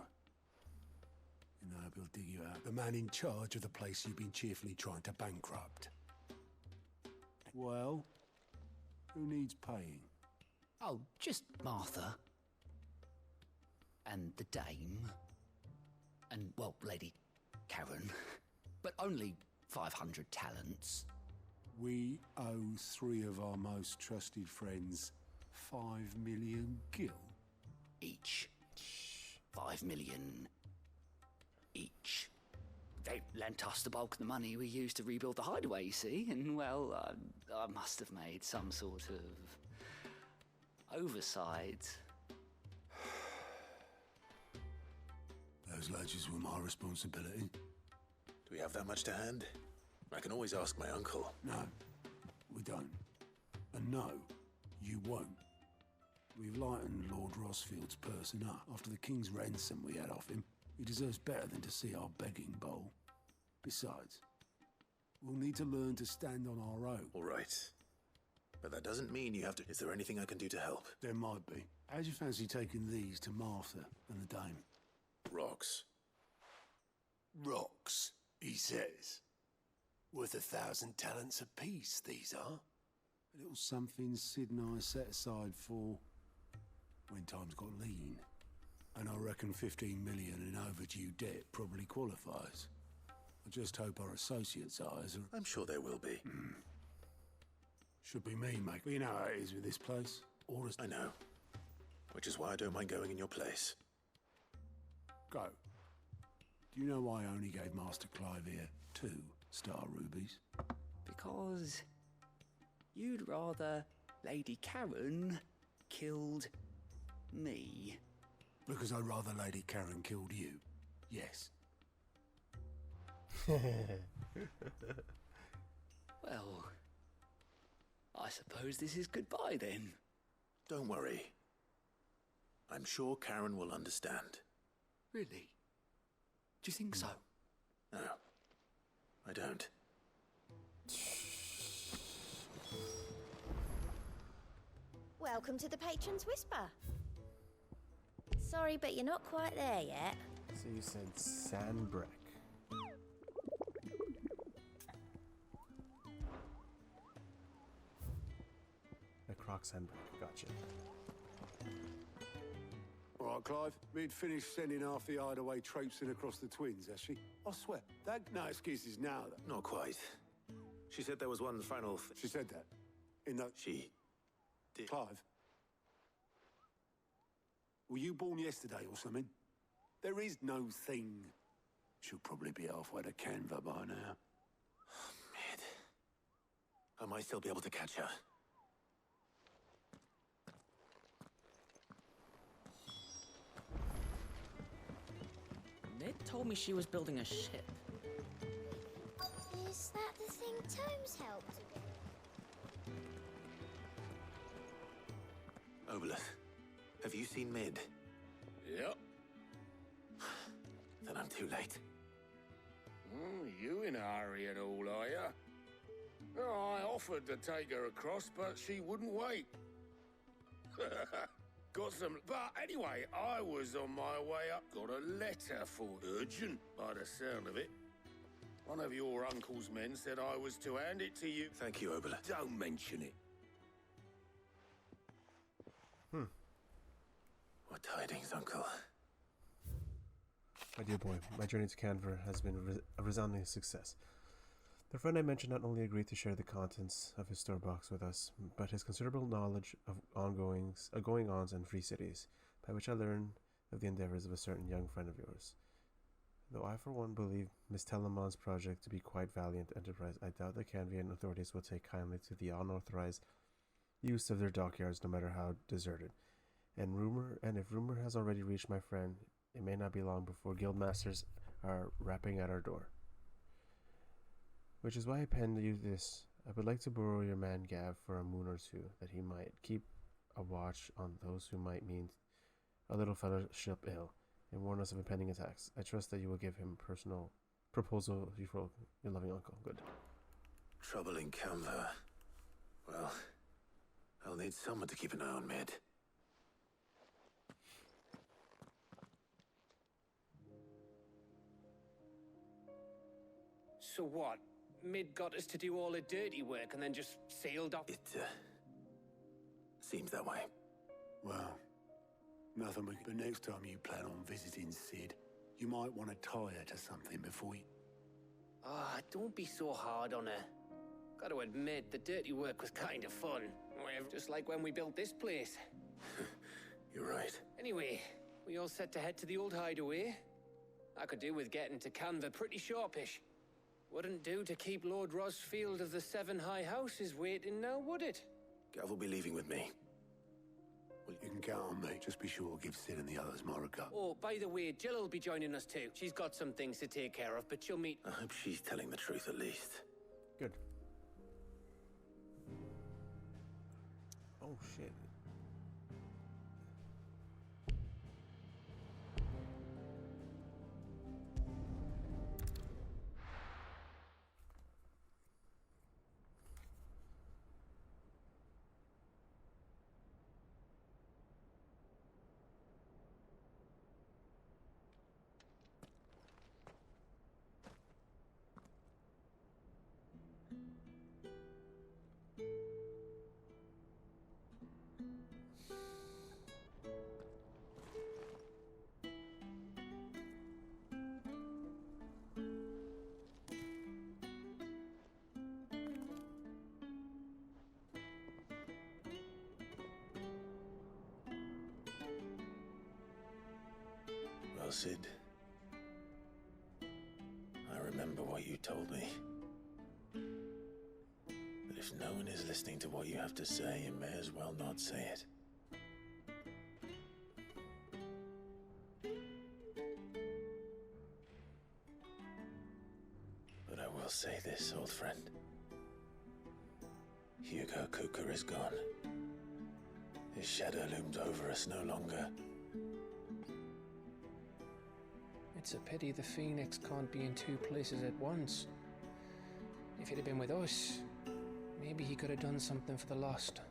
You know, we'll dig you out. The man in charge of the place you've been cheerfully trying to bankrupt. Well, who needs paying? Oh, just Martha. And the dame. And, well, Lady Karen. But only 500 talents. We owe 3 of our most trusted friends 5 million gil. Each. 5 million each. They lent us the bulk of the money we used to rebuild the hideaway, you see, and, well, I must have made some sort of oversight. Those ledgers were my responsibility. Do we have that much to hand? I can always ask my uncle. No, we don't. And no, you won't. We've lightened Lord Rosfield's person up after the king's ransom we had off him. He deserves better than to see our begging bowl. Besides, we'll need to learn to stand on our own. All right. But that doesn't mean you have to... Is there anything I can do to help? There might be. How'd you fancy taking these to Martha and the dame? Rocks. Rocks, he says. Worth 1,000 talents apiece, these are. A little something Sid and I set aside for when times got lean. And I reckon 15 million in overdue debt probably qualifies. I just hope our associates' eyes are... I'm sure there will be. Should be me, mate. But you know how it is with this place. Orders... I know. Which is why I don't mind going in your place. Go. Do you know why I only gave Master Clive here 2 star rubies? Because you'd rather Lady Karen killed me. Because I'd rather Lady Karen killed you. Yes. Well, I suppose this is goodbye then. Don't worry. I'm sure Karen will understand. Really? Do you think so? No, I don't. Welcome to the Patron's Whisper. Sorry, but you're not quite there yet. So you said Sandbreck. A Croc Sandbreck, gotcha. All right, Clive. We'd finished sending half the hideaway traipsing across the twins, has she? I swear. That no excuses now, though. Not quite. She said there was one final... She said that? In that... She did. Clive? Were you born yesterday or something? There is no thing. She'll probably be halfway to Canva by now. Mid. I might still be able to catch her. Ned told me she was building a ship. Is that the thing Tomes helped with? Obolus, have you seen Mid? Yep. Then I'm too late. You in a hurry and all, are ya? Oh, I offered to take her across, but she wouldn't wait. Got some... But anyway, I was on my way up. Got a letter for urgent, by the sound of it. One of your uncle's men said I was to hand it to you. Thank you, Obolus. Don't mention it. What tidings, Uncle? My dear boy, my journey to Canver has been a resounding success. The friend I mentioned not only agreed to share the contents of his store box with us, but his considerable knowledge of going-ons and free cities, by which I learned of the endeavors of a certain young friend of yours. Though I for one believe Miss Telemon's project to be quite valiant enterprise, I doubt the Canvian authorities will take kindly to the unauthorized use of their dockyards, no matter how deserted. And if rumor has already reached my friend, it may not be long before guildmasters are rapping at our door. Which is why I penned you this. I would like to borrow your man Gav for a moon or two, that he might keep a watch on those who might mean a little fellowship ill, and warn us of impending attacks. I trust that you will give him personal proposal before your loving uncle. Good. Trouble in Canva. Well, I'll need someone to keep an eye on Mid. So what? Mid got us to do all the dirty work and then just sailed off? It, seems that way. Well, nothing we... But next time you plan on visiting Sid, you might want to tie her to something before you... Ah, don't be so hard on her. Gotta admit, the dirty work was kind of fun. Just like when we built this place. You're right. Anyway, we all set to head to the old hideaway. I could do with getting to Canva pretty sharpish. Wouldn't do to keep Lord Rosfield of the Seven High Houses waiting now, would it? Gav will be leaving with me. Well, you can count on me. Just be sure to give Sid and the others my regard. Oh, by the way, Jill will be joining us too. She's got some things to take care of, but she'll meet... I hope she's telling the truth at least. Good. Oh, shit. Well, Sid, I remember what you told me. But if no one is listening to what you have to say, you may as well not say it. But I will say this, old friend. Hugo Kuka is gone. His shadow looms over us no longer. It's a pity the Phoenix can't be in two places at once. If he'd have been with us, maybe he could have done something for the lost.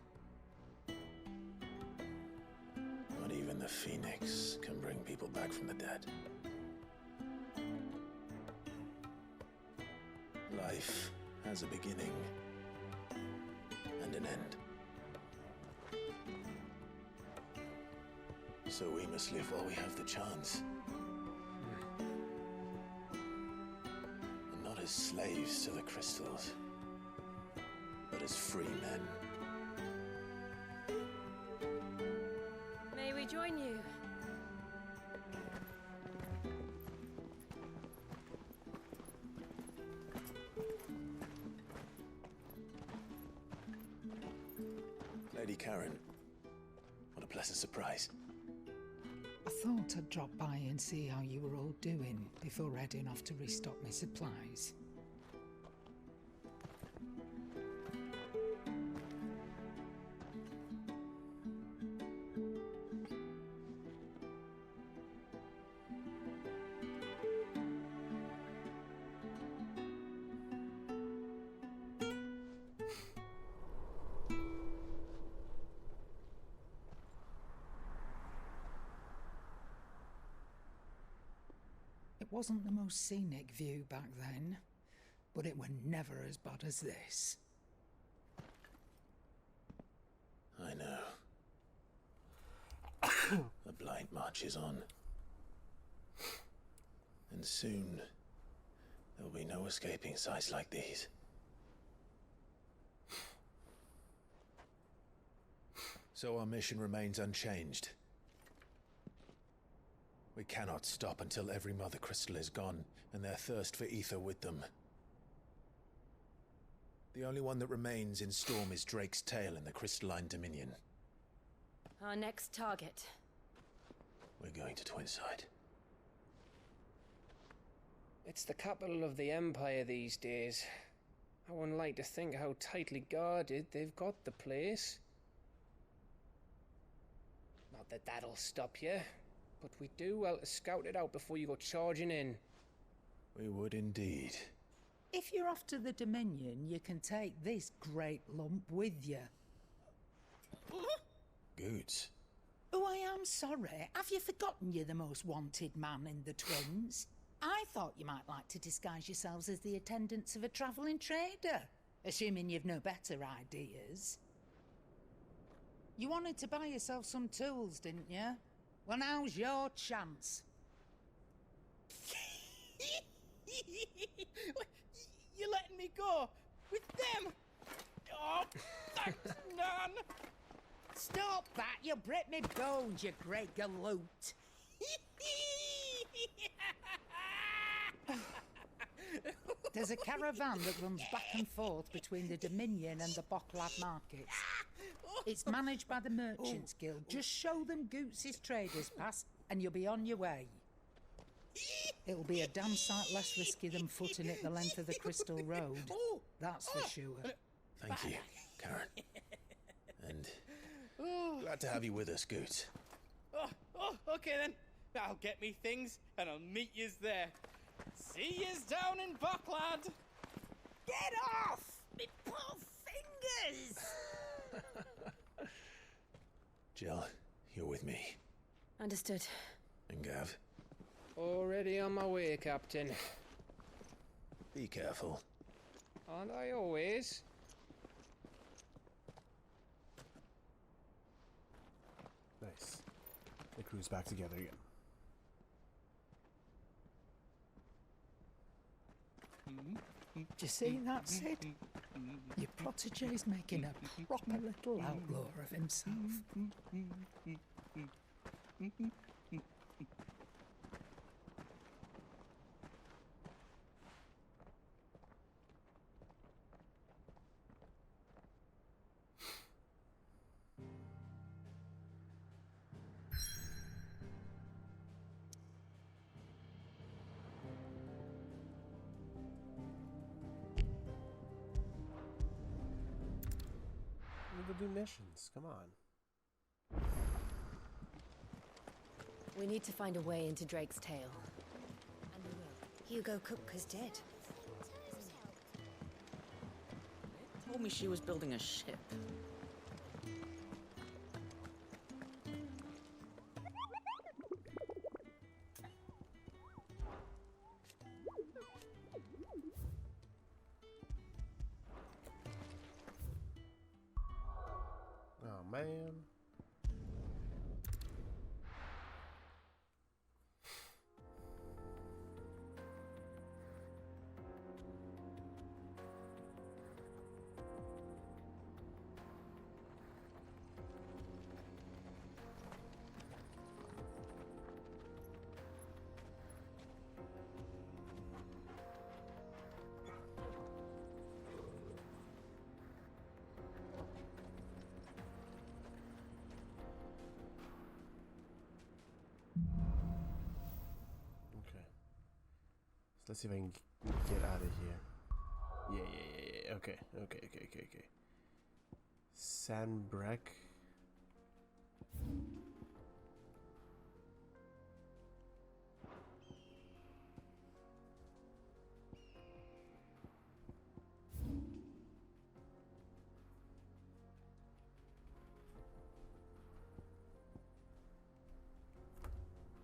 Not even the Phoenix can bring people back from the dead. Life has a beginning and an end. So we must live while we have the chance. And not as slaves to the crystals, but as free men. May we join you? Lady Karen, what a pleasant surprise. I thought I'd drop by and see how you were all doing before heading off to restock my supplies. It wasn't the most scenic view back then, but it were never as bad as this. I know. The Blight marches on. And soon, there will be no escaping sights like these. So our mission remains unchanged. We cannot stop until every Mother Crystal is gone, and their thirst for ether with them. The only one that remains in Storm is Drake's Tail in the Crystalline Dominion. Our next target. We're going to Twinside. It's the capital of the Empire these days. I wouldn't like to think how tightly guarded they've got the place. Not that that'll stop you, but we do well to scout it out before you go charging in. We would indeed. If you're off to the Dominion, you can take this great lump with you. Goods. Oh, I am sorry. Have you forgotten you're the most wanted man in the Twins? I thought you might like to disguise yourselves as the attendants of a travelling trader, assuming you've no better ideas. You wanted to buy yourself some tools, didn't you? Well, now's your chance. You're letting me go with them? Oh, thanks, Nan! Stop that! You break me bones, you great galoot! There's a caravan that runs back and forth between the Dominion and the Bocklad markets. It's managed by the Merchants Guild. Just show them Goots' Traders Pass and you'll be on your way. It'll be a damn sight less risky than footing it the length of the Crystal Road. That's for sure. Thank you, Karen. And glad to have you with us, Goot. Okay then. I'll get me things and I'll meet yous there. See yous down in Bocklad. Get off! Me poor fingers! Jill, you're with me. Understood. And Gav, Already on my way, Captain. be careful. Aren't I always? Nice. The crew's back together again. Do you see that, Sid? Your protege's making a proper little outlaw of himself. We go do missions. Come on. We need to find a way into Drake's tail. And we will. Hugo Kupka's dead. Told me she was building a ship. Oh, man. So let's see if I can get out of here. Yeah. Okay. Sandbreck.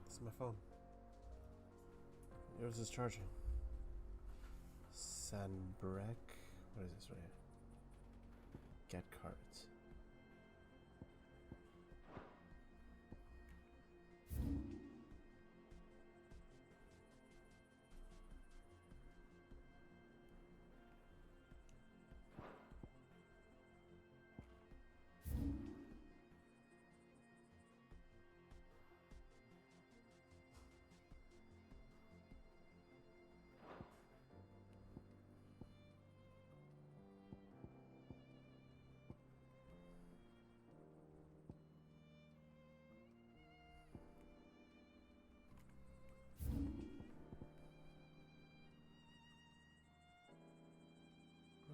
This is my phone. Yours is charging. Sandbreck. What is this right here? Get cards.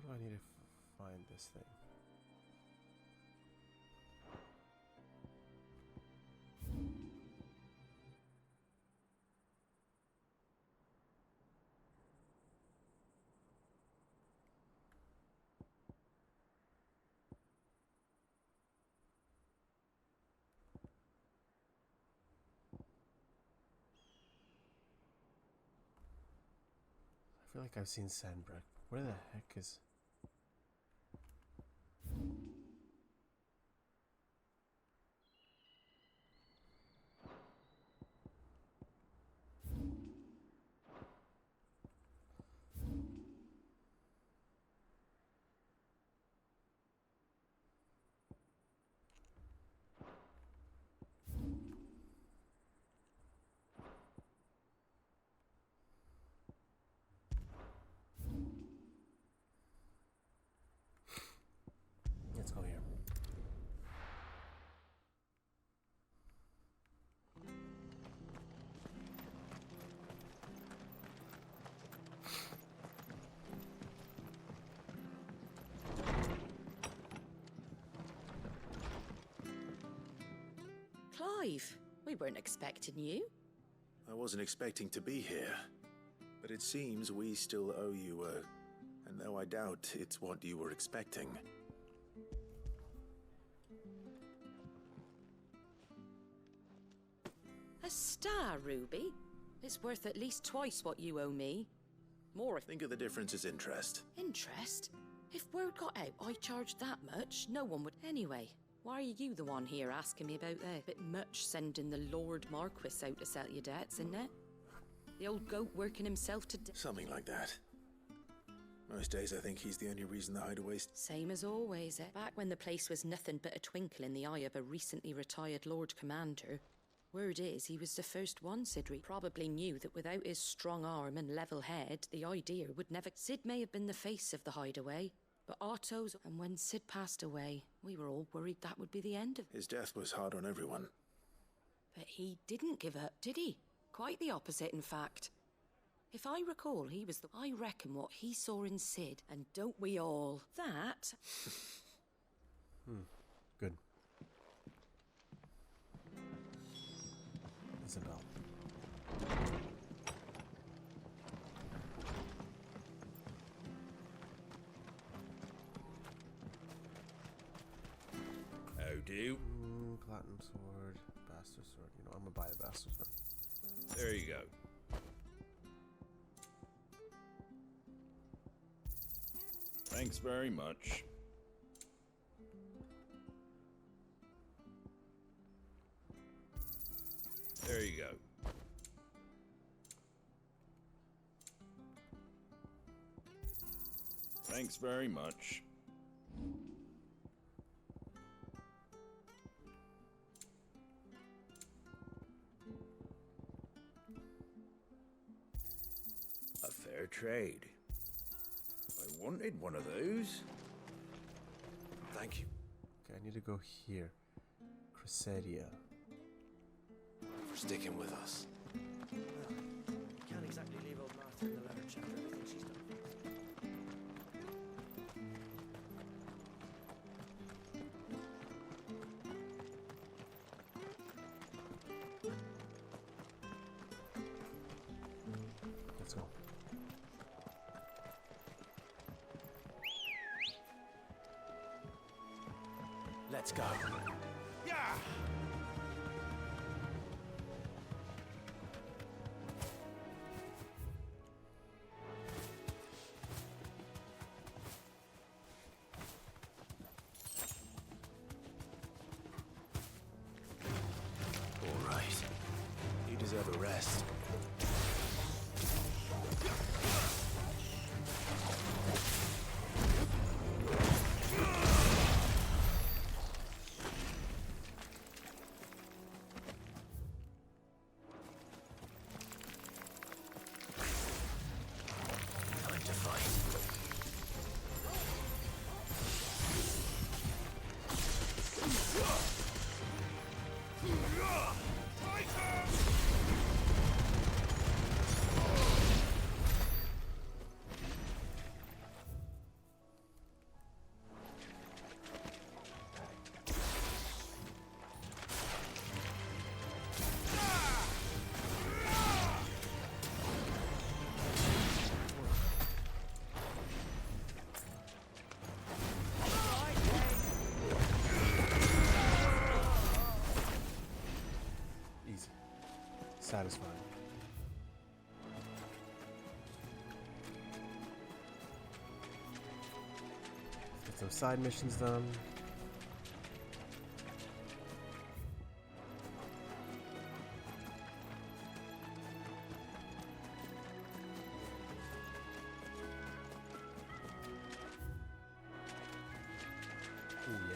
Where do I need to find this thing? I feel like I've seen Sandbreck. Where the heck is... Clive, we weren't expecting you. I wasn't expecting to be here, but it seems we still owe you and though I doubt it's what you were expecting. A star, Ruby? It's worth at least twice what you owe me. More if... Think of the difference as interest. Interest? If word got out I charged that much, no one would... Anyway, why are you the one here asking me about that? Bit much sending the Lord Marquis out to settle your debts, isn't it? The old goat working himself to death. Something like that. Most days I think he's the only reason the hideaway's... Same as always, eh? Back when the place was nothing but a twinkle in the eye of a recently retired Lord Commander. Word is, he was the first one, Sidri. Probably knew that without his strong arm and level head, the idea would never... Sid may have been the face of the hideaway, but Otto's... And when Sid passed away, we were all worried that would be the end of... His death was hard on everyone. But he didn't give up, did he? Quite the opposite, in fact. If I recall, he was the... I reckon what he saw in Sid, and don't we all? That... Good. Isabel. How do? Platinum sword, bastard sword. You know, I'm gonna buy the bastard sword. There you go. Thanks very much. There you go. Thanks very much. A fair trade. I wanted one of those. Thank you. Okay, I need to go here. Cresseria. For sticking with us. Can't exactly leave old Martha in the leather chapter. Everything she's done. Let's go. Let's go. Yeah! All right. You deserve a rest. Time to fight. Easy. Satisfying. Get some side missions done. Ooh, yeah.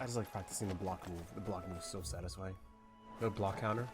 just like practicing the block move. The block move is so satisfying. The block counter.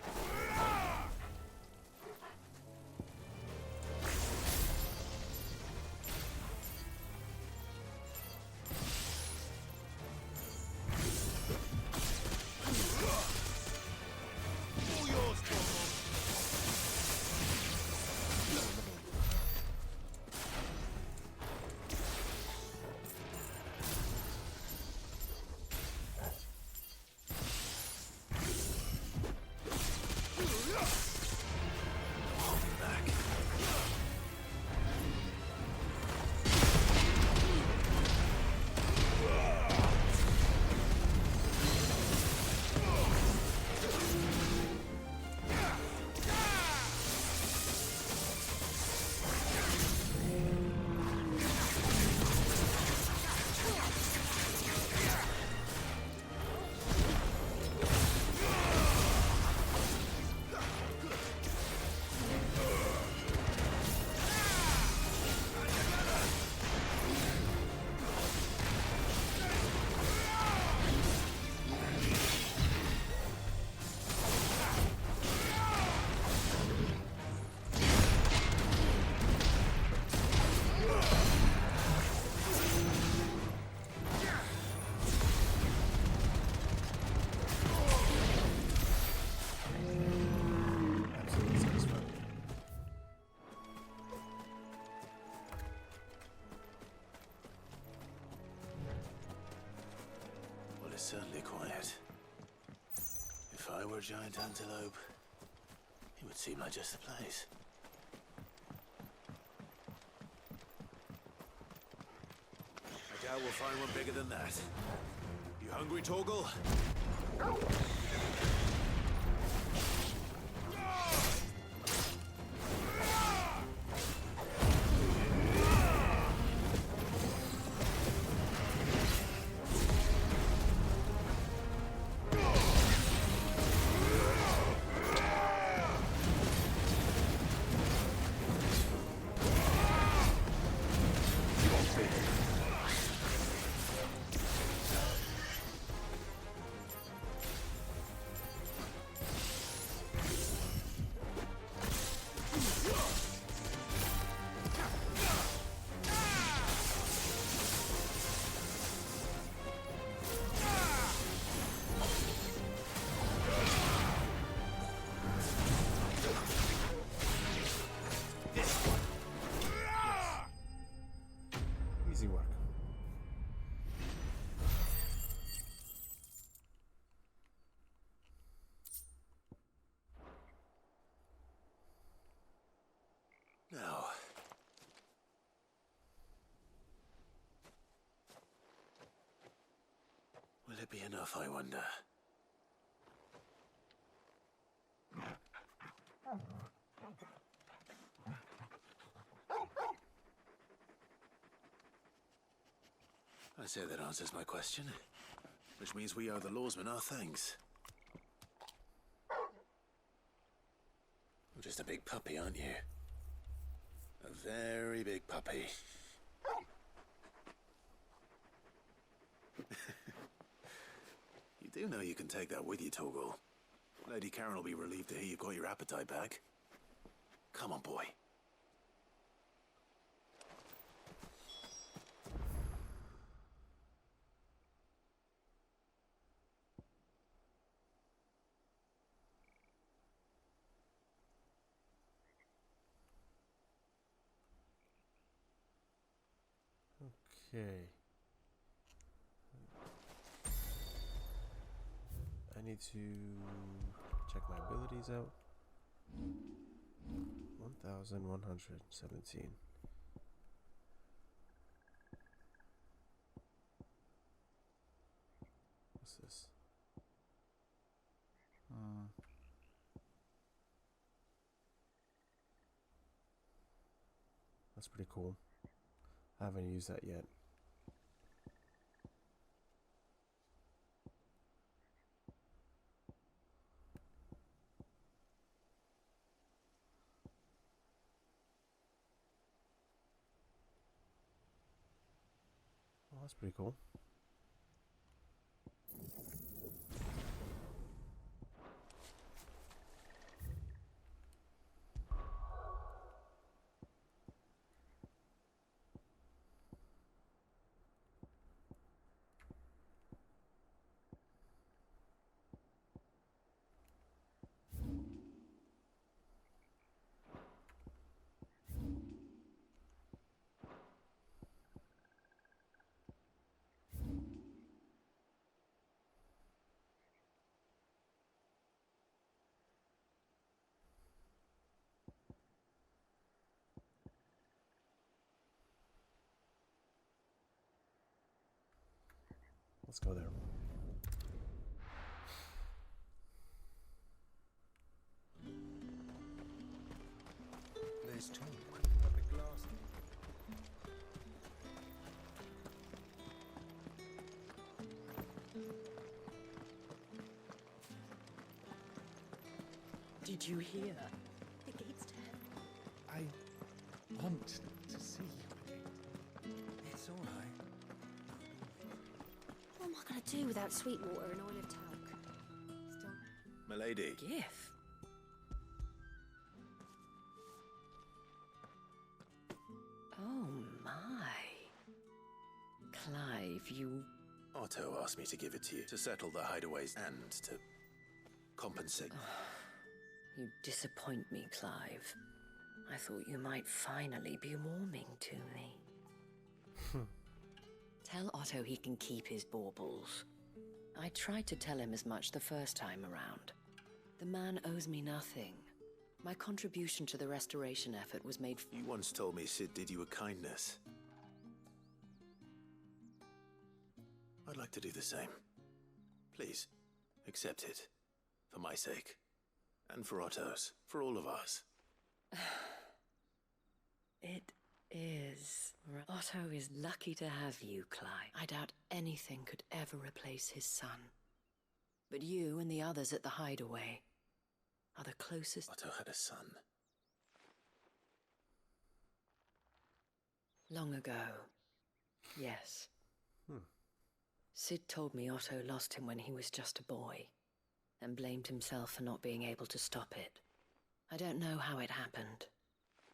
Certainly quiet. If I were a giant antelope, it would seem like just the place. I doubt we'll find one bigger than that. You hungry, Torgal? Easy work. Now, will it be enough, I wonder? I say that answers my question, which means we owe the lawsman our thanks. You're just a big puppy, aren't you? A very big puppy. You do know you can take that with you, Torgal. Lady Karen will be relieved to hear you've got your appetite back. Come on, boy. Okay. I need to check my abilities out. 1117. What's this? That's pretty cool. I haven't used that yet. Oh, that's pretty cool. Let's go there. There's talk at the glass. Did you hear? The gate's turned. I want to see you again. It's all right. What am I going to do without sweet water and oil of talc? Still. Milady. Gift? Oh my. Clive, you... Otto asked me to give it to you to settle the hideaways and to compensate. You disappoint me, Clive. I thought you might finally be warming to me. Tell Otto he can keep his baubles. I tried to tell him as much the first time around. The man owes me nothing. My contribution to the restoration effort was made... You once told me Sid did you a kindness. I'd like to do the same. Please, accept it. For my sake. And for Otto's. For all of us. It is. Otto is lucky to have you, Clive. I doubt anything could ever replace his son. But you and the others at the hideaway are the closest... Otto had a son. Long ago. Yes. Sid told me Otto lost him when he was just a boy, and blamed himself for not being able to stop it. I don't know how it happened,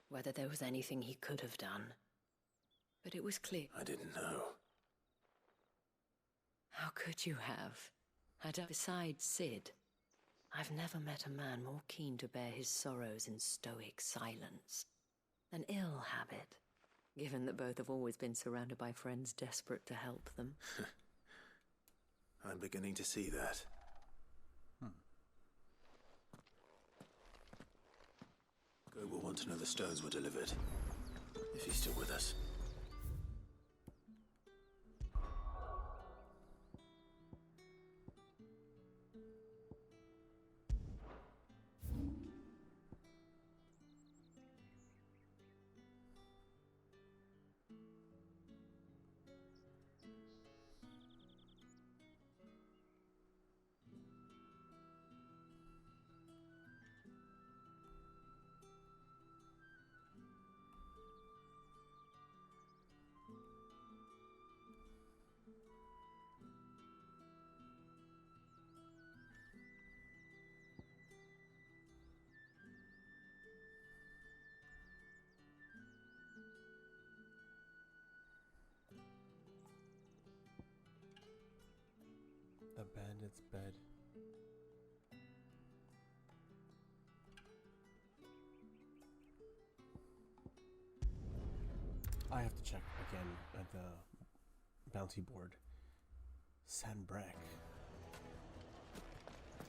whether there was anything he could have done, but it was clear. I didn't know. How could you have? Besides Sid, I've never met a man more keen to bear his sorrows in stoic silence. An ill habit, given that both have always been surrounded by friends desperate to help them. I'm beginning to see that. Go will want to know the stones were delivered. If he's still with us. A bandit's bed. I have to check again at the bounty board. Sandbreck.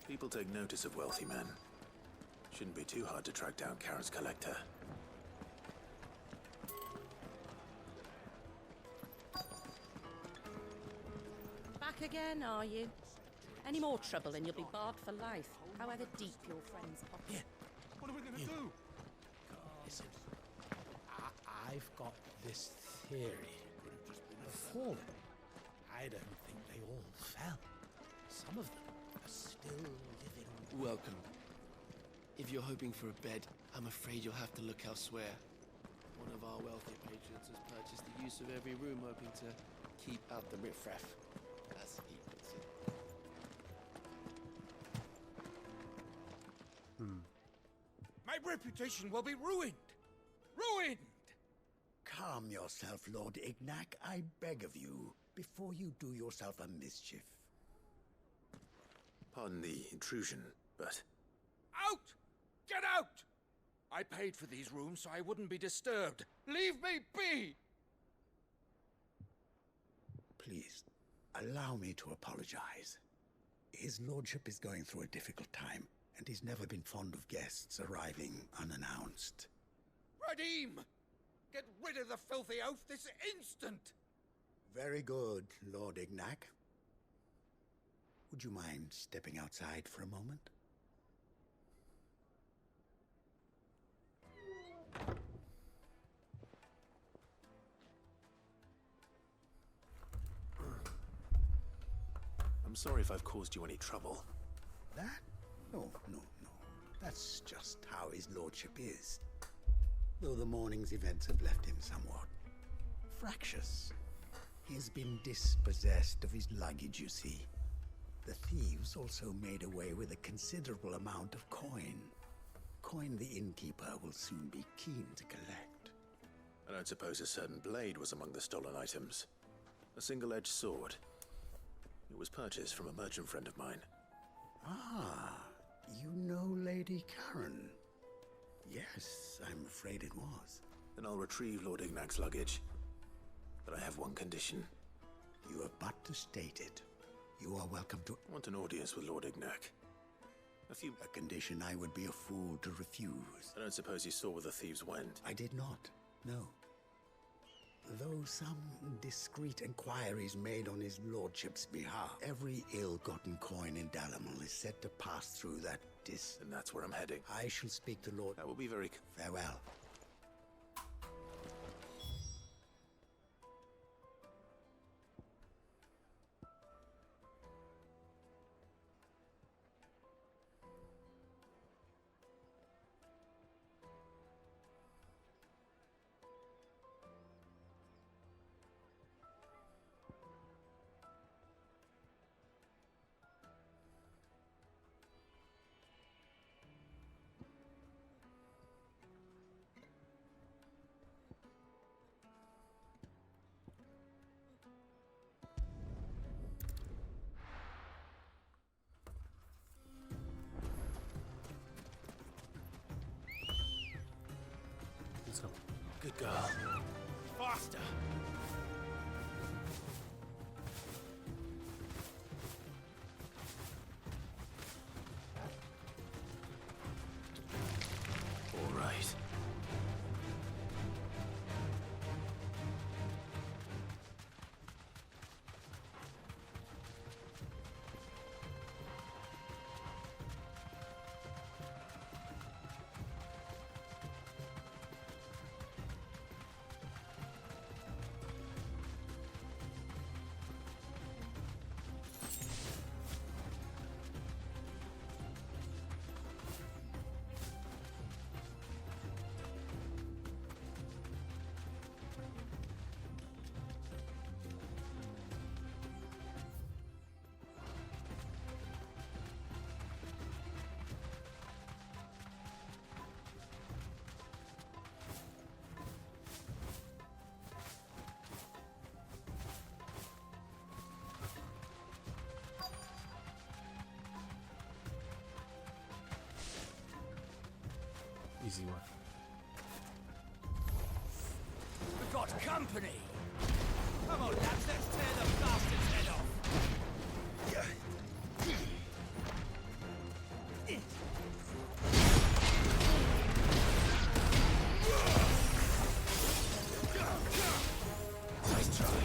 People take notice of wealthy men. Shouldn't be too hard to track down Karen's collector. Back again, are you? Any more trouble and you'll be barred for life, however deep your friend's pocket. Yeah. What are we going to do? Listen, I've got this theory. The fallen, I don't think they all fell. Some of them are still living. Welcome. If you're hoping for a bed, I'm afraid you'll have to look elsewhere. One of our wealthy patrons has purchased the use of every room, hoping to keep out the riffraff, as he puts it. My reputation will be ruined! Ruined! Calm yourself, Lord Ignac, I beg of you, before you do yourself a mischief. Pardon the intrusion, but... Out! Get out! I paid for these rooms so I wouldn't be disturbed. Leave me be! Please, allow me to apologize. His lordship is going through a difficult time, and he's never been fond of guests arriving unannounced. Radim! Get rid of the filthy oaf this instant! Very good, Lord Ignac. Would you mind stepping outside for a moment? I'm sorry if I've caused you any trouble. That? No. That's just how his lordship is. Though the morning's events have left him somewhat fractious. He's been dispossessed of his luggage, you see. The thieves also made away with a considerable amount of coin. Coin the innkeeper will soon be keen to collect. I don't suppose a certain blade was among the stolen items. A single-edged sword. It was purchased from a merchant friend of mine. Ah, you know Lady Karen? Yes, I'm afraid it was. Then I'll retrieve Lord Ignac's luggage. But I have one condition. You have but to state it. You are welcome to... I want an audience with Lord Ignac. A condition I would be a fool to refuse. I don't suppose you saw where the thieves went? I did not, no. Though some discreet inquiries made on his lordship's behalf, every ill-gotten coin in Dalamal is said to pass through that And that's where I'm heading. I shall speak to Lord... That will be very... Farewell. Let's go. Good girl. Faster! All right. Easy one. We've got company! Come on, lads, let's tear the bastard's head off! Nice try.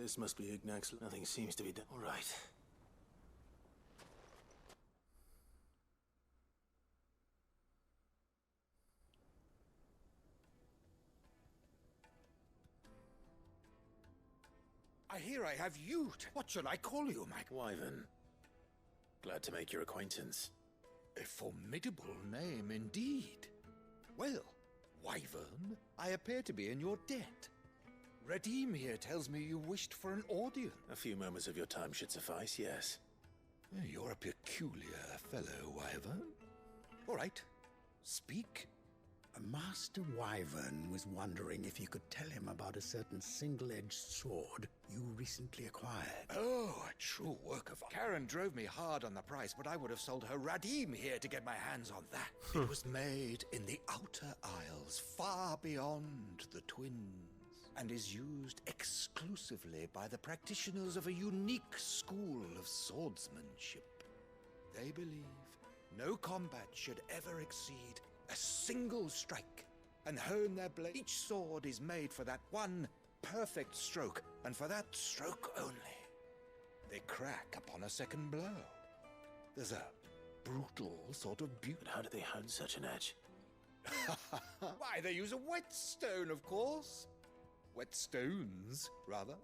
This must be Ignac's. Nothing seems to be done. All right. I hear I have you. What shall I call you, Mike? Wyvern. Glad to make your acquaintance. A formidable name indeed. Well, Wyvern, I appear to be in your debt. Redeem here tells me you wished for an audience. A few moments of your time should suffice, yes. You're a peculiar fellow, Wyvern. All right, speak. Master Wyvern was wondering if you could tell him about a certain single-edged sword you recently acquired. Oh, a true work of art. Karen drove me hard on the price, but I would have sold her Radim here to get my hands on that. It was made in the Outer Isles, far beyond the Twins, and is used exclusively by the practitioners of a unique school of swordsmanship. They believe no combat should ever exceed a single strike, and hone their blade. Each sword is made for that one perfect stroke, and for that stroke only. They crack upon a second blow. There's a brutal sort of beauty. But how do they hone such an edge? Why, they use a whetstone, of course. Whetstones, rather.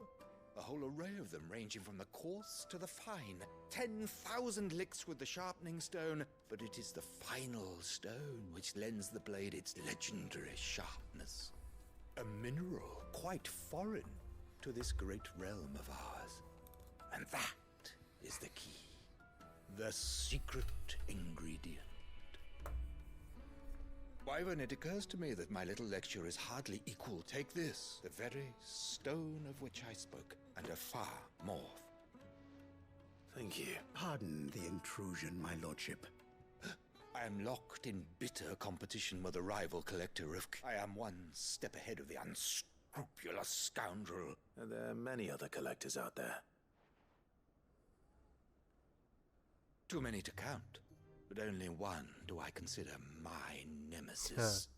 A whole array of them, ranging from the coarse to the fine. 10,000 licks with the sharpening stone, but it is the final stone which lends the blade its legendary sharpness. A mineral quite foreign to this great realm of ours. And that is the key. The secret ingredient. Wyvern, it occurs to me that my little lecture is hardly equal. Take this, the very stone of which I spoke, and a far more. Thank you. Pardon the intrusion, my lordship. I am locked in bitter competition with a rival collector of... I am one step ahead of the unscrupulous scoundrel. And there are many other collectors out there. Too many to count, but only one do I consider my nemesis.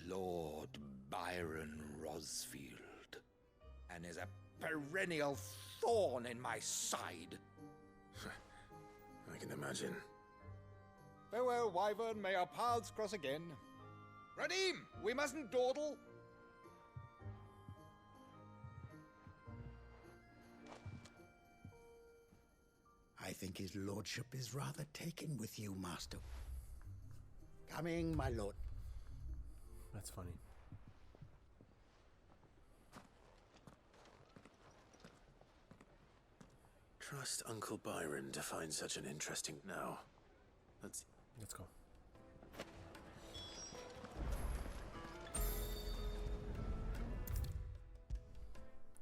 Lord Byron Rosfield. And is a perennial thorn in my side. I can imagine. Farewell, Wyvern. May our paths cross again. Radim, we mustn't dawdle. I think his lordship is rather taken with you, master. Coming, my lord. That's funny. Trust Uncle Byron to find such an interesting... Now, let's go.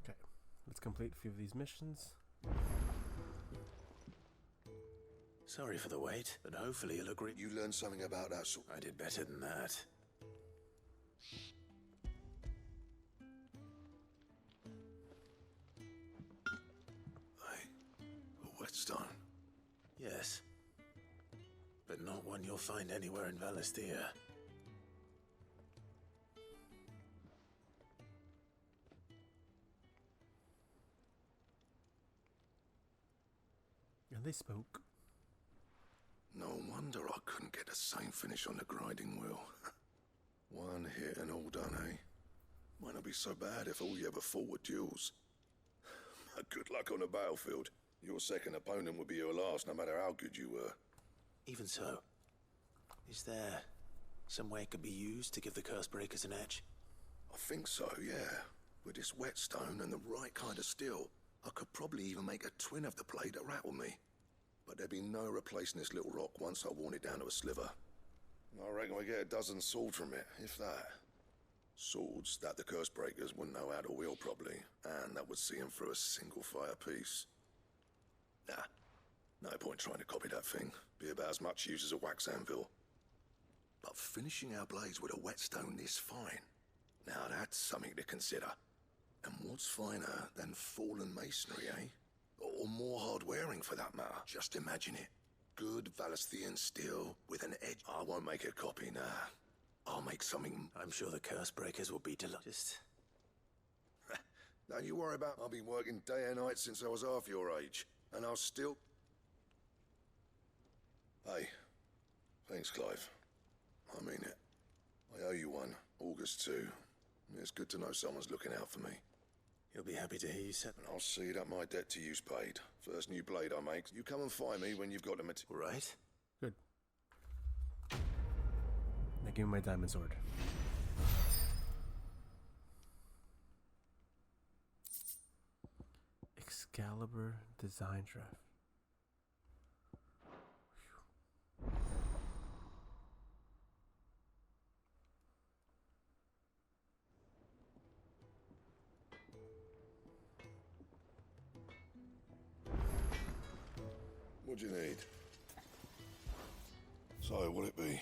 Okay, let's complete a few of these missions. Sorry for the wait, but hopefully you'll agree. You learned something about that sort. I did better than that. A whetstone? Yes. But not one you'll find anywhere in Valisthea. And they spoke. No wonder I couldn't get the same finish on the grinding wheel. One hit and all done, eh? Might not be so bad if all you ever fought were duels. Good luck on the battlefield. Your second opponent would be your last, no matter how good you were. Even so, is there some way it could be used to give the curse breakers an edge? I think so, yeah. With this whetstone and the right kind of steel, I could probably even make a twin of the blade that rattled me. But there'd be no replacing this little rock once I worn it down to a sliver. I reckon we get a dozen swords from it, if that. Swords that the curse breakers wouldn't know how to wield properly, and that would see them through a single fire piece. Nah, no point trying to copy that thing. Be about as much use as a wax anvil. But finishing our blades with a whetstone this fine, now that's something to consider. And what's finer than fallen masonry, eh? Or more hard-wearing, for that matter. Just imagine it. Good Valisthean steel with an edge. I won't make a copy, nah. I'll make something... I'm sure the curse breakers will be delighted. Don't you worry about... I've been working day and night since I was half your age, and I'll still... Hey, thanks, Clive. I mean it. I owe you one. August too. It's good to know someone's looking out for me. He'll be happy to hear you said. And I'll see that my debt to you's paid. First new blade I make, you come and find me when you've got the material. Right? Good. Now give me my diamond sword. Excalibur design draft. What do you need? So, what'll it be?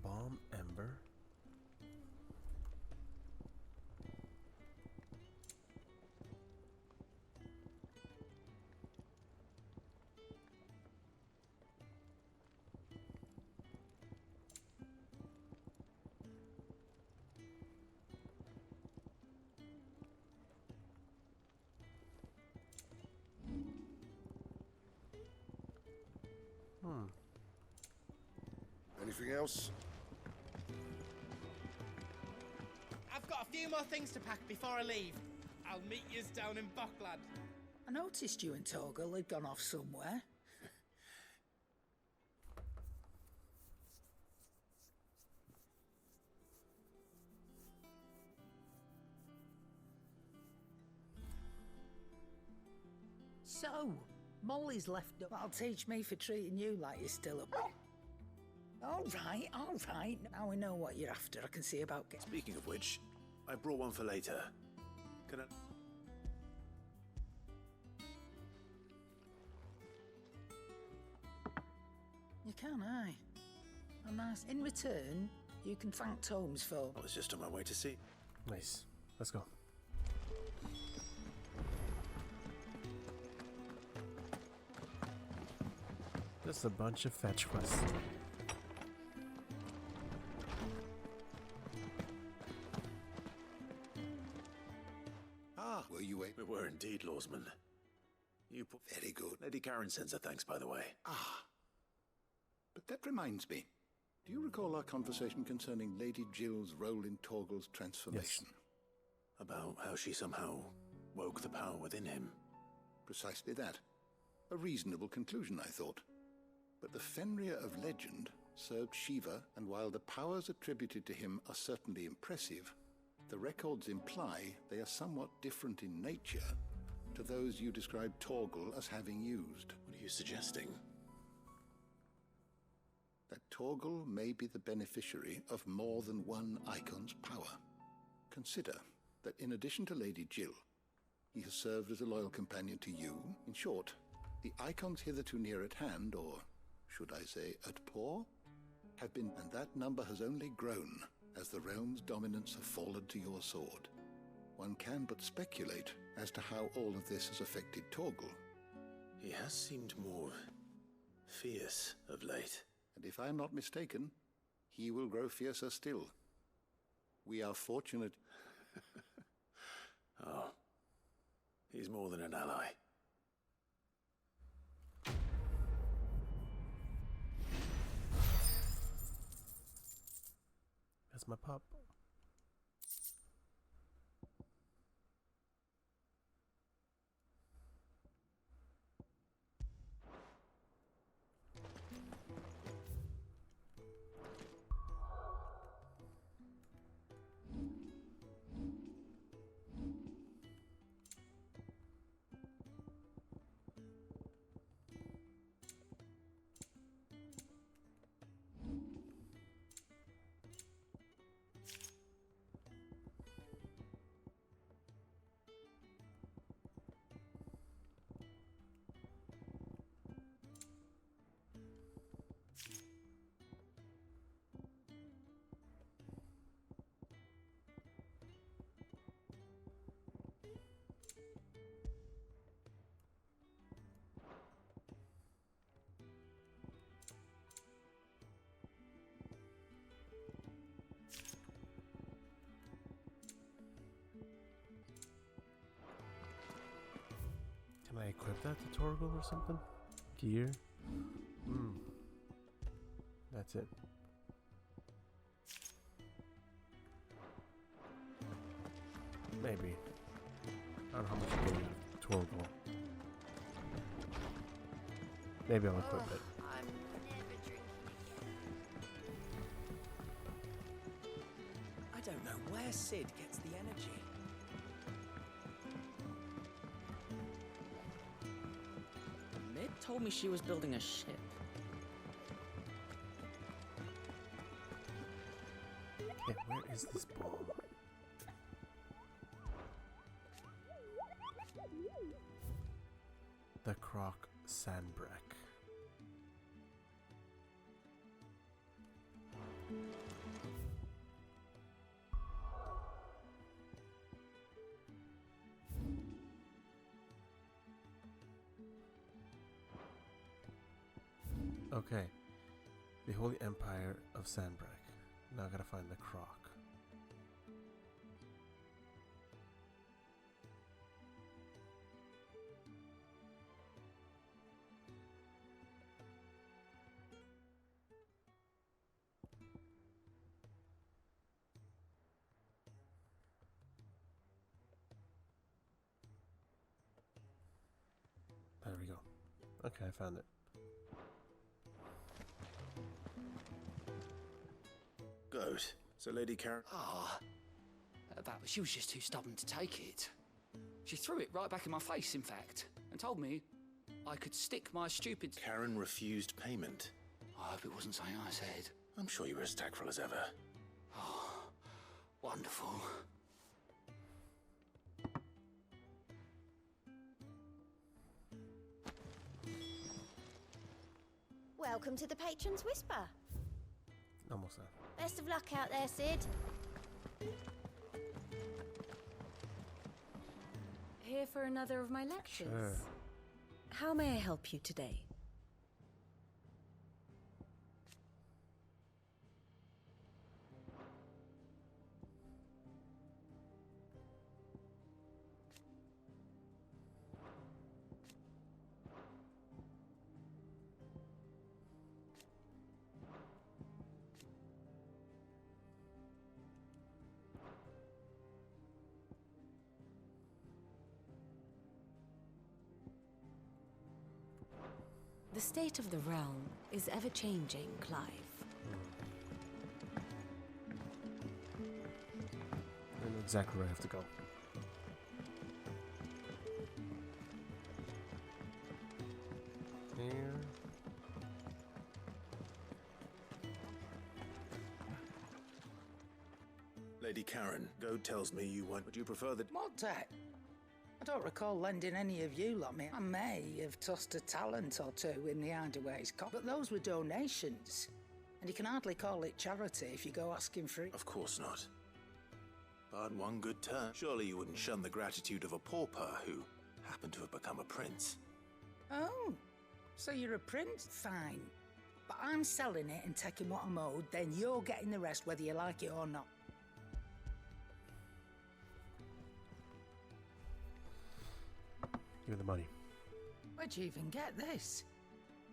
Bomb Ember. Anything else? I've got a few more things to pack before I leave. I'll meet yous down in Buckland. I noticed you and Torgal had gone off somewhere. So, Molly's left. That'll teach me for treating you like you're still a... All right. Now we know what you're after. I can see about... Speaking of which, I brought one for later. Can I... You can, aye. Oh, nice. In return, you can thank Tomes for... I was just on my way to see. Nice. Let's go. Just a bunch of fetch quests. Were you a... We were indeed, Lawsman. You put... Very good. Lady Karen sends her thanks, by the way. But that reminds me. Do you recall our conversation concerning Lady Jill's role in Torgal's transformation? Yes. About how she somehow woke the power within him. Precisely that. A reasonable conclusion, I thought. But the Fenrir of legend served Shiva, and while the powers attributed to him are certainly impressive, the records imply they are somewhat different in nature to those you described Torgal as having used. What are you suggesting? That Torgal may be the beneficiary of more than one icon's power. Consider that in addition to Lady Jill, he has served as a loyal companion to you. In short, the icons hitherto near at hand, or should I say at paw, have been, and that number has only grown as the realm's dominance have fallen to your sword. One can but speculate as to how all of this has affected Torgal. He has seemed more fierce of late. And if I am not mistaken, he will grow fiercer still. We are fortunate... Oh, he's more than an ally. That's my pup. equip that to Torgal or something? Gear? That's it. Maybe. I don't know how much you get out of Torgal. Maybe I'll equip it. I'm never drinking again. I don't know where Sid gets the energy. Mid told me she was building a ship. Okay, where is this ball? The Croc Sandbreck. Okay, the Holy Empire of Sandbreck. Now I gotta find the Croc. There we go. Okay, I found it. Good. So, Lady Karen. She was just too stubborn to take it. She threw it right back in my face, in fact, and told me I could stick my stupid... Karen refused payment. I hope it wasn't something I said. I'm sure you were as tactful as ever. Oh, wonderful. Welcome to the Patron's Whisper. Almost there. Best of luck out there, Sid. Here for another of my lectures. Sure. How may I help you today? The state of the realm is ever-changing, Clive. I know exactly where I have to go. Here. Lady Karen, Goad tells me you want. Would you prefer the... Mod Tech? I don't recall lending any of you lot me. I may have tossed a talent or two in the Hideaway's cop, but those were donations. And you can hardly call it charity if you go asking for it. Of course not. But one good turn. Surely you wouldn't shun the gratitude of a pauper who happened to have become a prince. Oh, so you're a prince? Fine. But I'm selling it and taking what I'm owed, then you're getting the rest whether you like it or not. Give me the money. Where'd you even get this?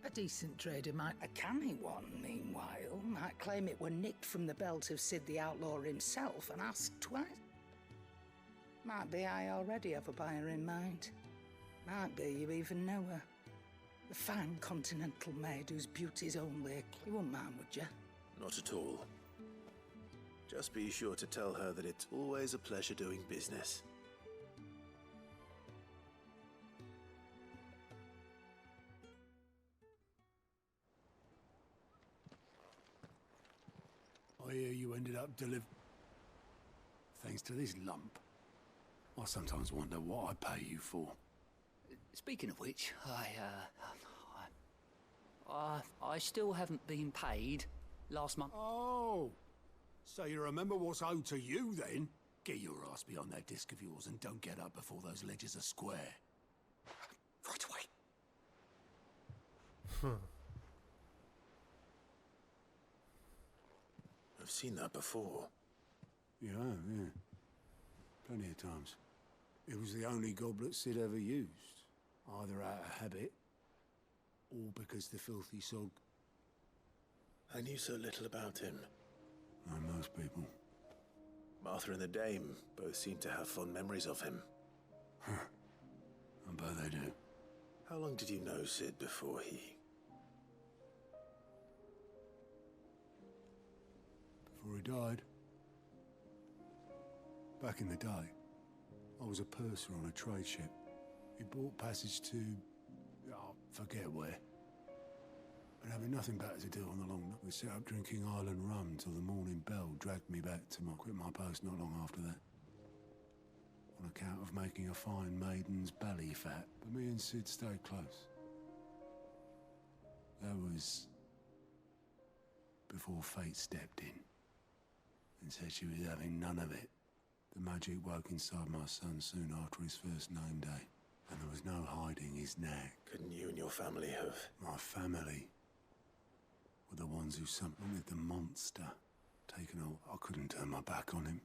A decent trader might... A canny one, meanwhile, might claim it were nicked from the belt of Sid the Outlaw himself and ask twice. Might be I already have a buyer in mind. Might be you even know her. The fine continental maid whose beauty's only... You wouldn't mind, would you? Not at all. Just be sure to tell her that it's always a pleasure doing business. I hear you ended up thanks to this lump. I sometimes wonder what I pay you for. Speaking of which, I still haven't been paid last month. Oh, so you remember what's owed to you then? Get your ass behind that disc of yours and don't get up before those ledgers are square. Right away. I've seen that before. Yeah, plenty of times. It was the only goblet Sid ever used. Either out of habit, or because the filthy sod... I knew so little about him. Like most people. Martha and the Dame both seem to have fond memories of him. I bet they do. How long did you know Sid before he... Before he died? Back in the day, I was a purser on a trade ship. He bought passage to... oh, forget where. But having nothing better to do on the long night, we set up drinking island rum till the morning bell dragged me back to quit my post not long after that. On account of making a fine maiden's belly fat, but me and Sid stayed close. That was before fate stepped in and said she was having none of it. The magic woke inside my son soon after his first name day, and there was no hiding his knack. Couldn't you and your family have... My family were the ones who supplemented the monster. Taken all, I couldn't turn my back on him,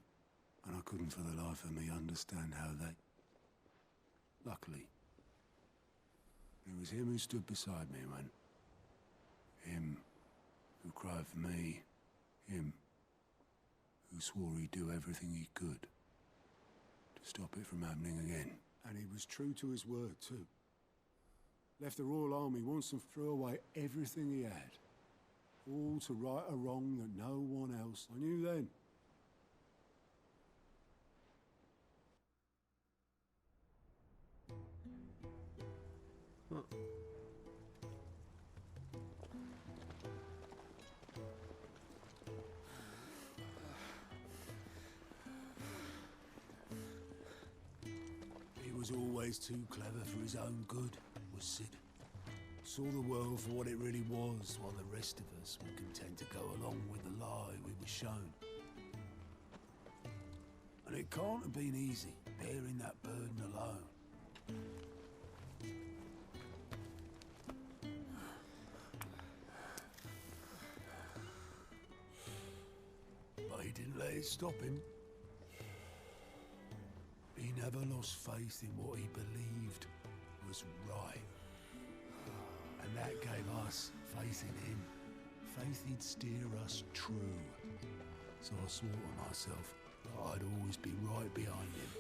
and I couldn't for the life of me understand how they... Luckily, it was him who stood beside me when... Him who cried for me. Him who swore he'd do everything he could to stop it from happening again. And he was true to his word, too. Left the Royal Army once and threw away everything he had. All to right a wrong that no one else... I knew then. He was always too clever for his own good, was Sid. Saw the world for what it really was, while the rest of us were content to go along with the lie we were shown. And it can't have been easy, bearing that burden alone. But he didn't let it stop him. He never lost faith in what he believed was right. And that gave us faith in him. Faith he'd steer us true. So I swore to myself that I'd always be right behind him,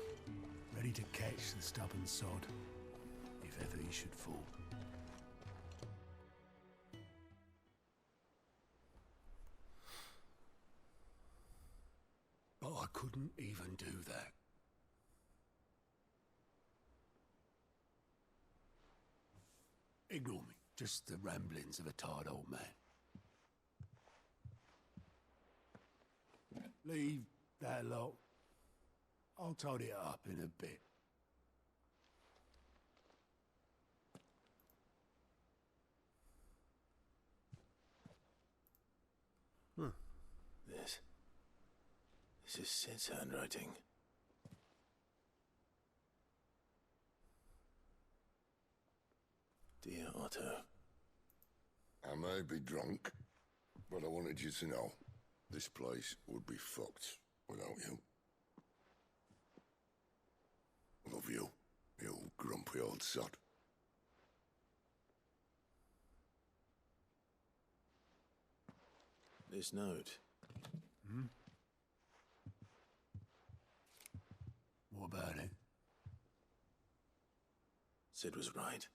ready to catch the stubborn sod, if ever he should fall. But I couldn't even do that. Ignore me. Just the ramblings of a tired old man. Leave that lot. I'll tidy it up in a bit. This is Sid's handwriting. Dear Otto. I may be drunk, but I wanted you to know this place would be fucked without you. Love you, you grumpy old sod. This note. What about it? Sid was right.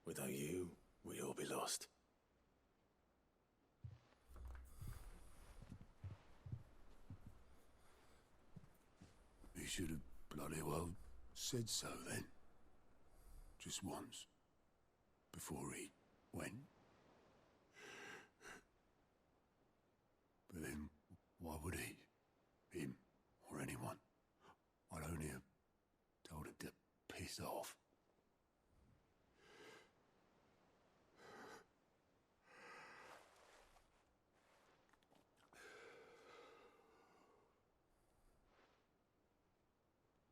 Without you, we'd all be lost. He should have bloody well said so then. Just once. Before he went. But then, why would he? Him, or anyone? I'd only have told him to piss off.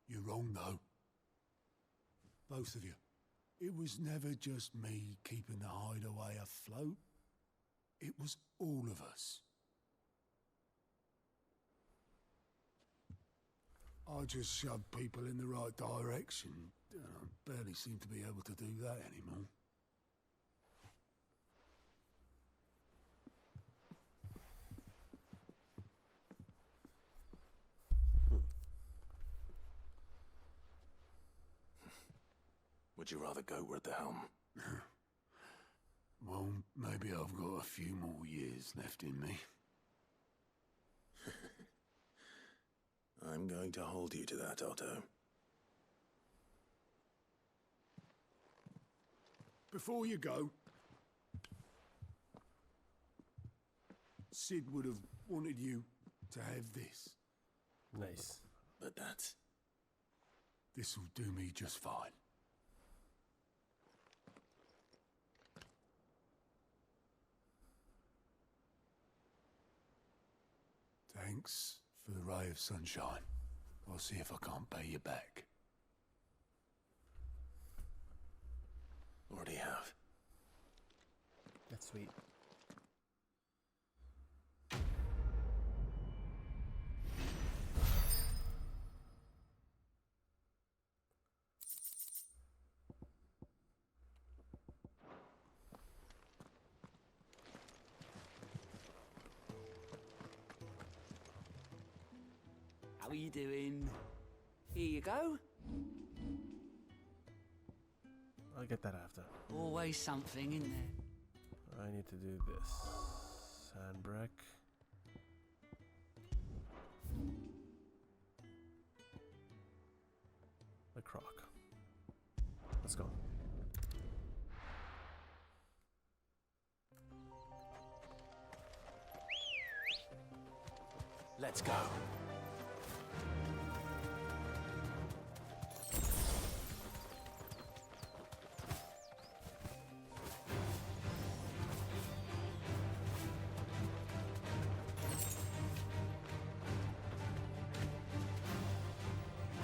You're wrong, though. Both of you. It was never just me keeping the hideaway afloat. It was all of us. I just shove people in the right direction. I barely seem to be able to do that anymore. Would you rather go at the helm? Well, maybe I've got a few more years left in me. I'm going to hold you to that, Otto. Before you go, Sid would have wanted you to have this. Nice. But that's... This'll do me just fine. Thanks for the ray of sunshine. I'll see if I can't pay you back. Already have. That's sweet. How are you doing? Here you go. I'll get that after. Always something in there. I need to do this. Sandbreak. The croc. Let's go. Let's go.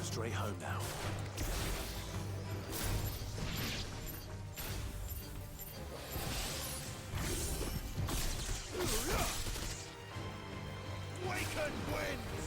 Straight home now. Waken winds!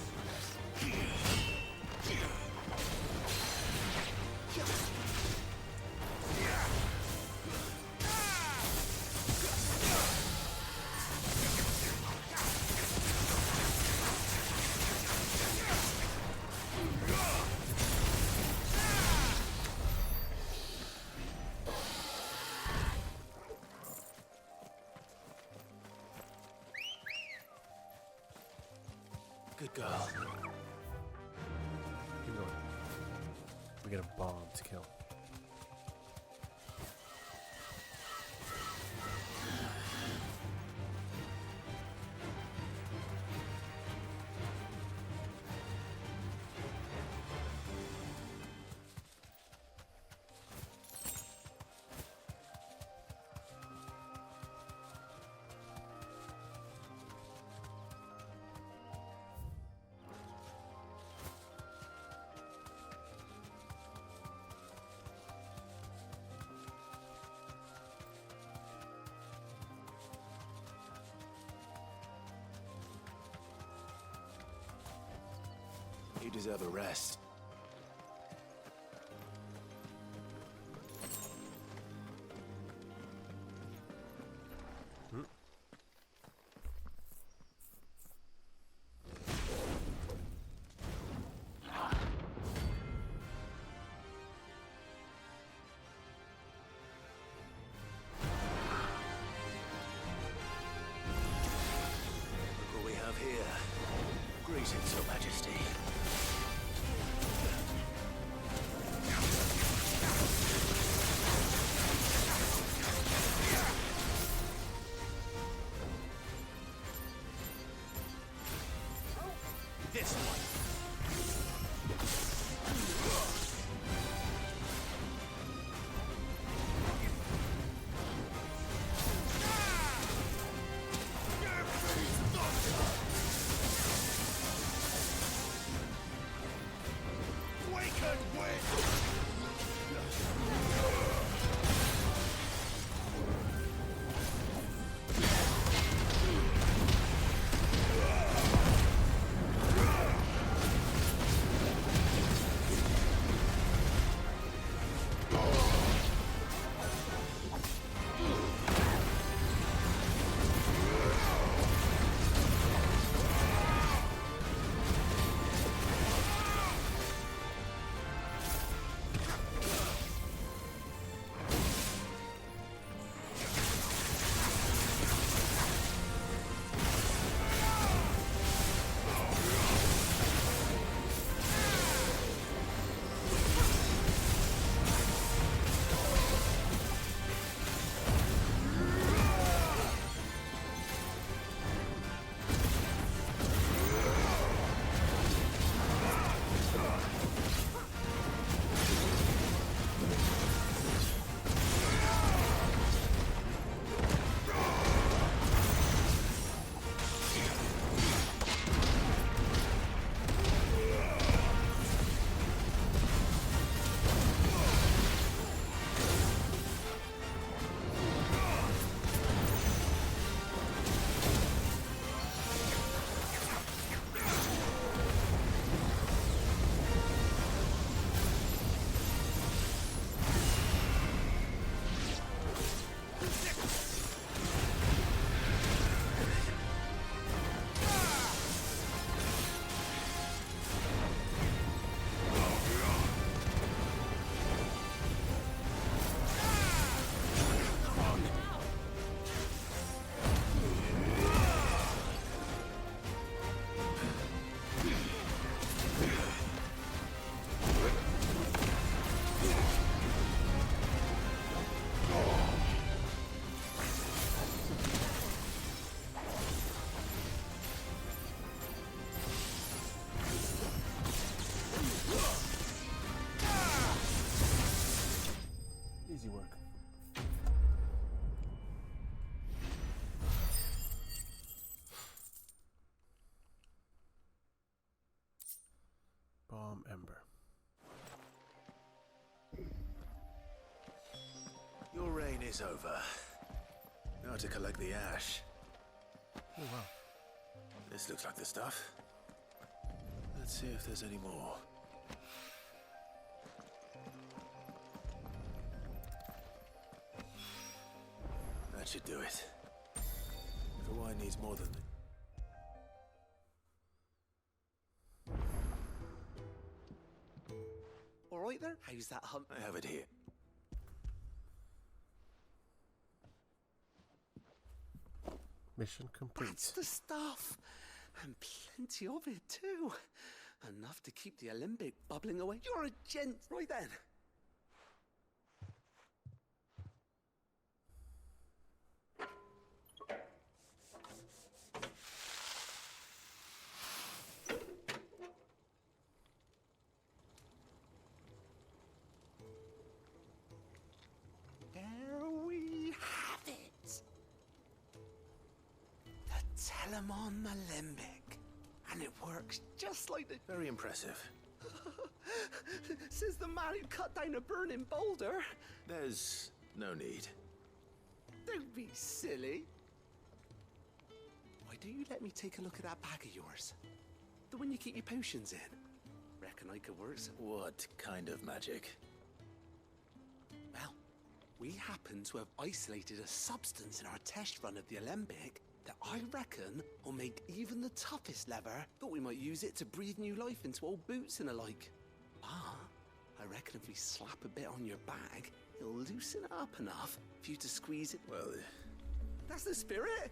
Good girl. Keep going. We got a bomb to kill. You deserve a rest. Look what we have here. Greetings, Your Majesty. This one. is over. Now to collect the ash. Oh, wow. This looks like the stuff. Let's see if there's any more. That should do it. The wine needs more than... All right there. How's that hunt? I have it here. Mission complete. That's the stuff. And plenty of it, too. Enough to keep the Alembic bubbling away. You're a gent, right then. There we have it. The Telemon Alembic. And it works just like the... Very impressive. Says the man who cut down a burning boulder. There's no need. Don't be silly. Why don't you let me take a look at that bag of yours? The one you keep your potions in. Reckon I could work some... What kind of magic? Well, we happen to have isolated a substance in our test run of the Alembic that I reckon will make even the toughest leather. Thought we might use it to breathe new life into old boots and the like. But I reckon if we slap a bit on your bag, it'll loosen it up enough for you to squeeze it. Well, that's the spirit.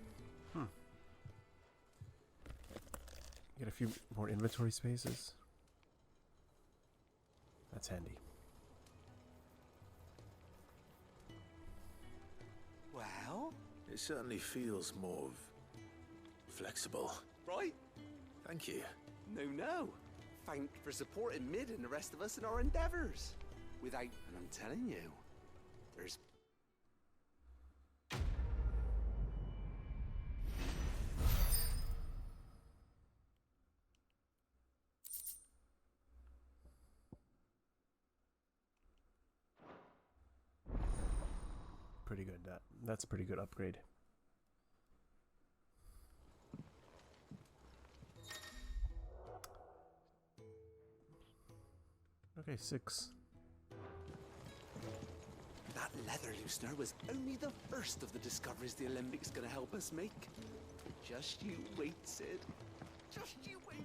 Get a few more inventory spaces. That's handy. Well? It certainly feels more flexible. Right? Thank you. No. Thank for supporting Mid and the rest of us in our endeavors. Without, and I'm telling you, there's... Pretty good. That's a pretty good upgrade. Okay, 6. That leather loosener was only the first of the discoveries the Alembics gonna help us make. Just you wait, Sid. Just you wait.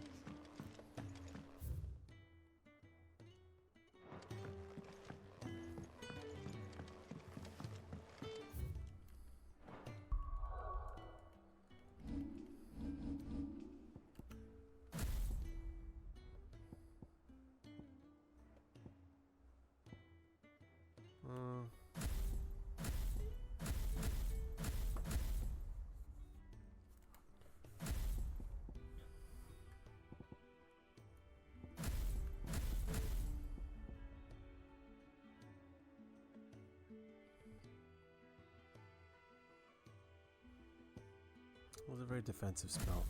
It was a very defensive spell.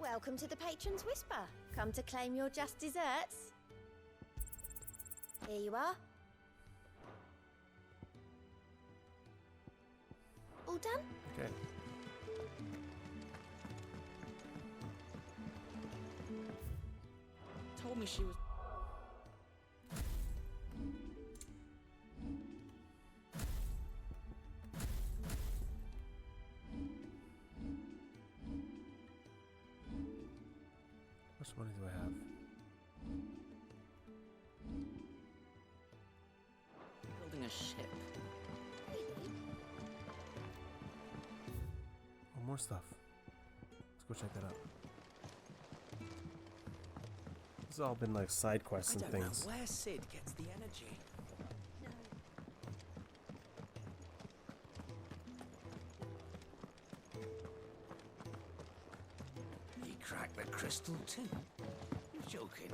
Welcome to the Patron's Whisper. Come to claim your just desserts. Here you are. All done? Okay. Told me she was... How much money do I have? building a ship. Oh, more stuff. Let's go check that out. This has all been like side quests and I don't things. know where Sid gets the energy. crack the crystal too? You're joking.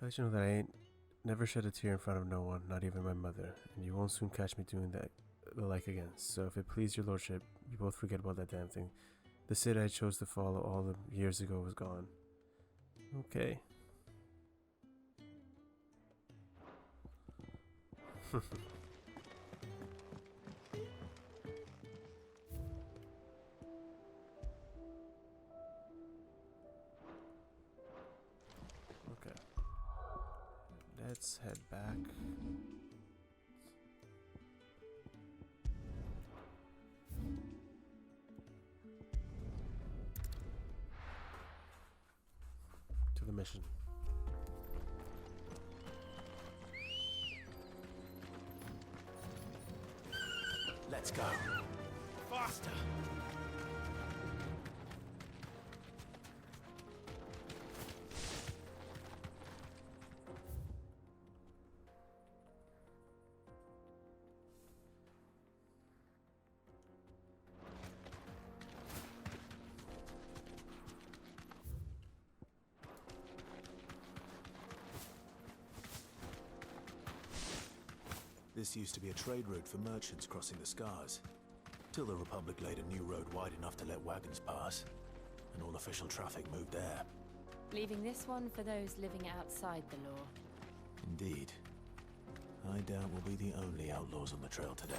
I let you know that I ain't never shed a tear in front of no one, not even my mother, and you won't soon catch me doing that the like again. So if it please your lordship, you both forget about that damn thing. The Cid I chose to follow all the years ago was gone. Okay. Okay. Let's head back. To the mission. Let's go. Faster! This used to be a trade route for merchants crossing the Scars, till the Republic laid a new road wide enough to let wagons pass, and all official traffic moved there. Leaving this one for those living outside the law. Indeed. I doubt we'll be the only outlaws on the trail today.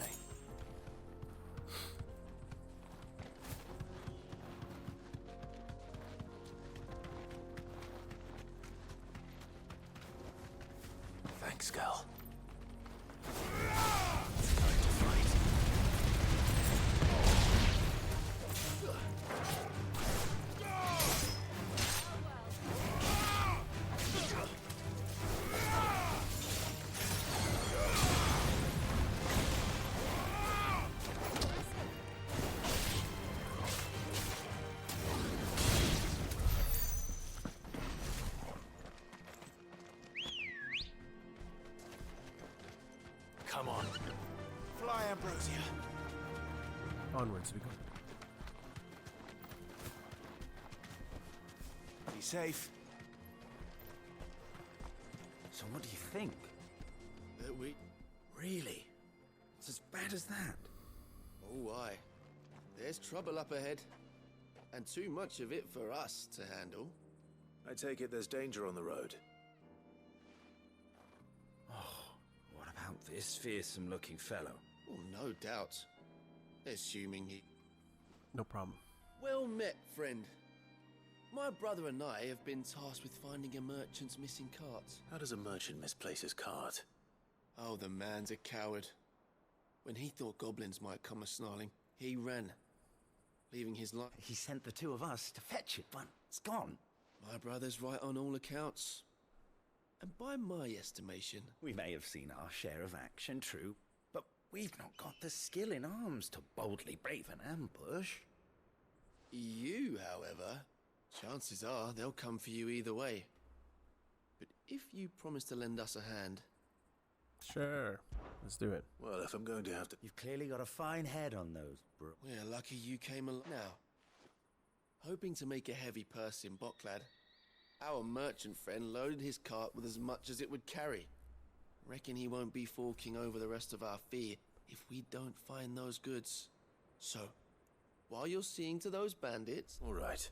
Thanks, Gal. Come on. Fly, Ambrosia. Onwards we go. Be safe. So what do you think? That we... Really? It's as bad as that? Oh, aye. There's trouble up ahead. And too much of it for us to handle. I take it there's danger on the road. What about this fearsome-looking fellow? Oh, no doubt. Assuming he... No problem. Well met, friend. My brother and I have been tasked with finding a merchant's missing cart. How does a merchant misplace his cart? Oh, the man's a coward. When he thought goblins might come a-snarling, he ran, leaving his life. He sent the two of us to fetch it, but it's gone. My brother's right on all accounts. And by my estimation... We may have seen our share of action, true, but we've not got the skill in arms to boldly brave an ambush. You, however, chances are they'll come for you either way. But if you promise to lend us a hand... Sure. Let's do it. Well, if I'm going to have to... You've clearly got a fine head on those, bro. We're lucky you came along. Now, hoping to make a heavy purse in Bocklad, our merchant friend loaded his cart with as much as it would carry. Reckon he won't be forking over the rest of our fee if we don't find those goods. So, while you're seeing to those bandits... All right.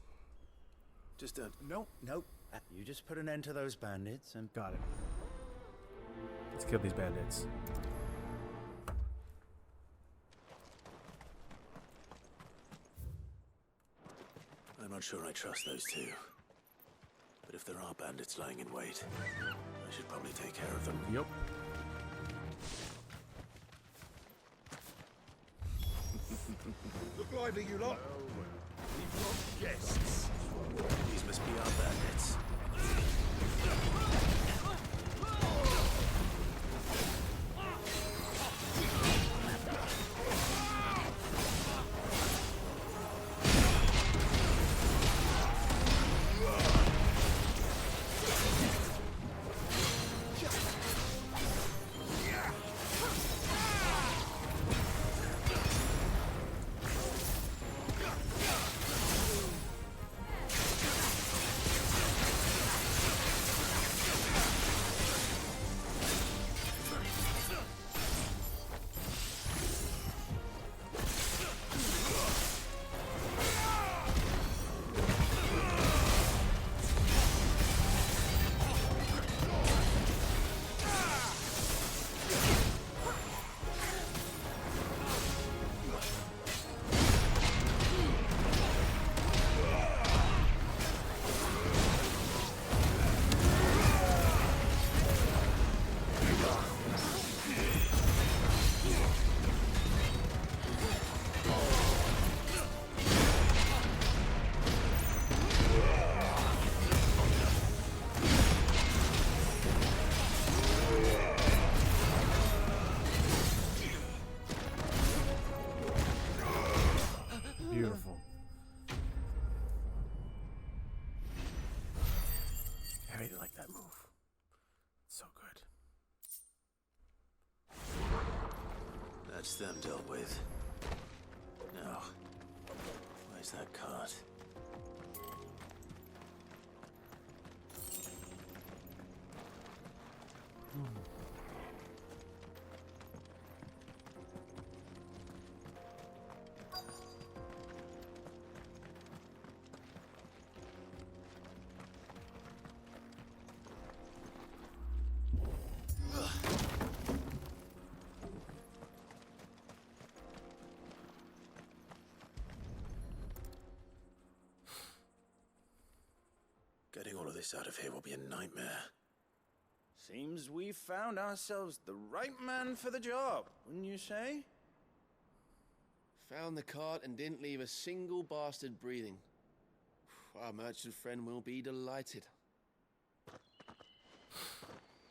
Just No. You just put an end to those bandits and... Got it. Let's kill these bandits. I'm not sure I trust those two. But if there are bandits lying in wait, I should probably take care of them. Yep. Look lively, you lot. We've got guests. These must be our bandits. them dealt with. Now, where's that cart? Getting all of this out of here will be a nightmare. Seems we've found ourselves the right man for the job, wouldn't you say? Found the cart and didn't leave a single bastard breathing. Our merchant friend will be delighted.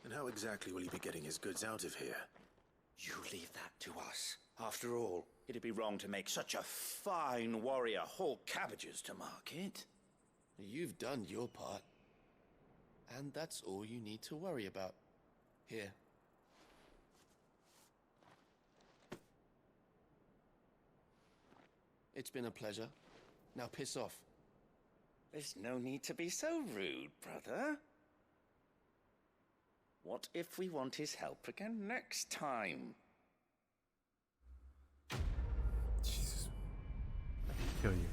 And how exactly will he be getting his goods out of here? You leave that to us. After all, it'd be wrong to make such a fine warrior haul cabbages to market. You've done your part. And that's all you need to worry about. Here. It's been a pleasure. Now piss off. There's no need to be so rude, brother. What if we want his help again next time? Jesus. I can kill you.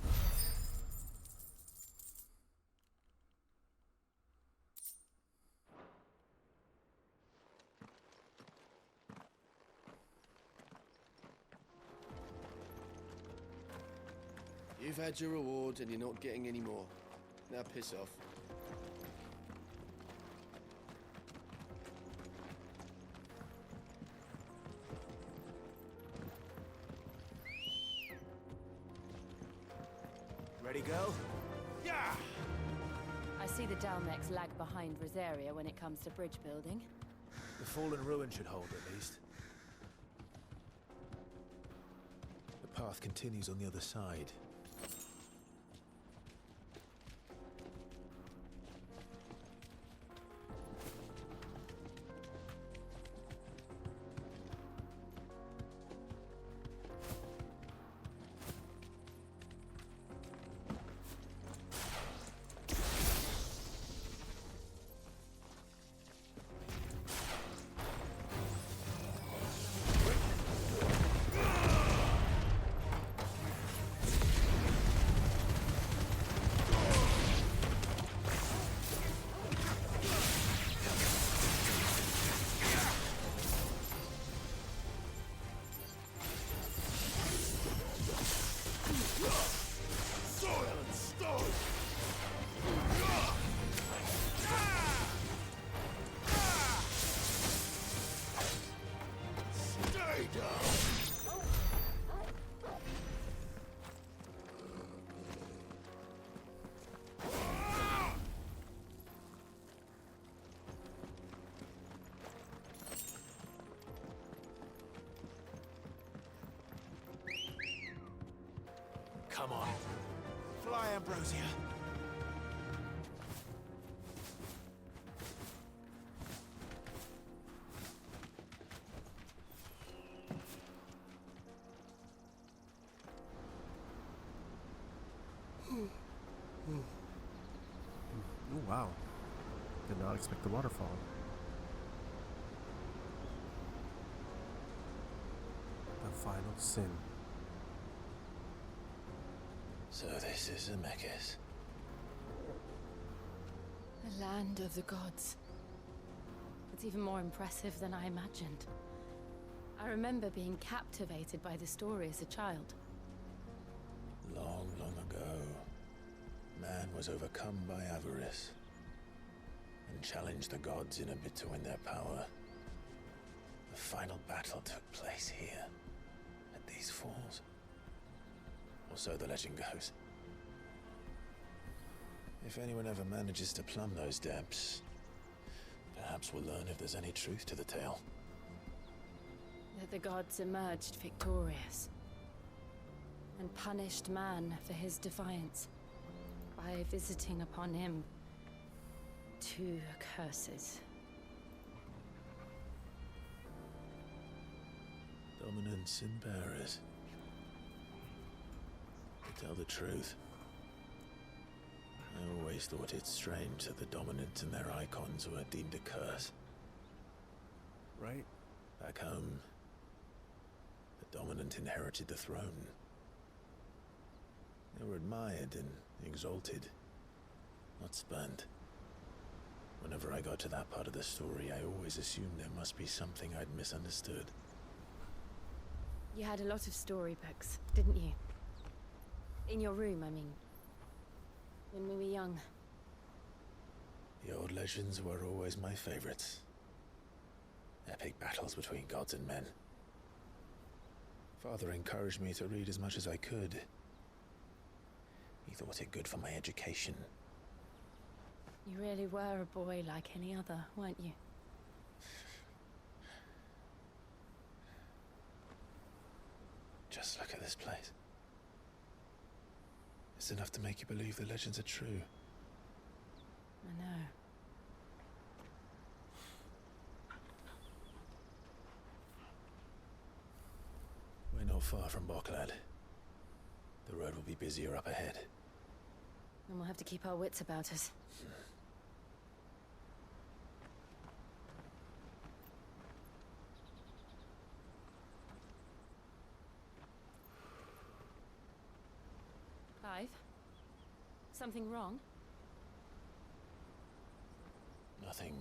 You've had your reward and you're not getting any more. Now piss off. Ready, go? Yeah! I see the Dalmex lag behind Rosaria when it comes to bridge building. The fallen ruin should hold, at least. The path continues on the other side. Come on. Fly, Ambrosia. Oh, wow. Did not expect the waterfall. The final sin. So this is Zemeckis. The land of the gods. It's even more impressive than I imagined. I remember being captivated by the story as a child. Long, long ago, man was overcome by avarice and challenged the gods in a bid to win their power. The final battle took place here, at these falls. Or so the legend goes. If anyone ever manages to plumb those depths, perhaps we'll learn if there's any truth to the tale. That the gods emerged victorious and punished man for his defiance by visiting upon him 2 curses. Dominants and bearers. To tell the truth, I always thought it strange that the dominant and their icons were deemed a curse. Right? Back home, the dominant inherited the throne. They were admired and exalted, not spurned. Whenever I got to that part of the story, I always assumed there must be something I'd misunderstood. You had a lot of storybooks, didn't you? In your room, I mean. When we were young. The old legends were always my favorites. Epic battles between gods and men. Father encouraged me to read as much as I could. He thought it good for my education. You really were a boy like any other, weren't you? Just look at this place. It's enough to make you believe the legends are true. I know. We're not far from Boklad. The road will be busier up ahead. And we'll have to keep our wits about us. Clive? Something wrong? Nothing.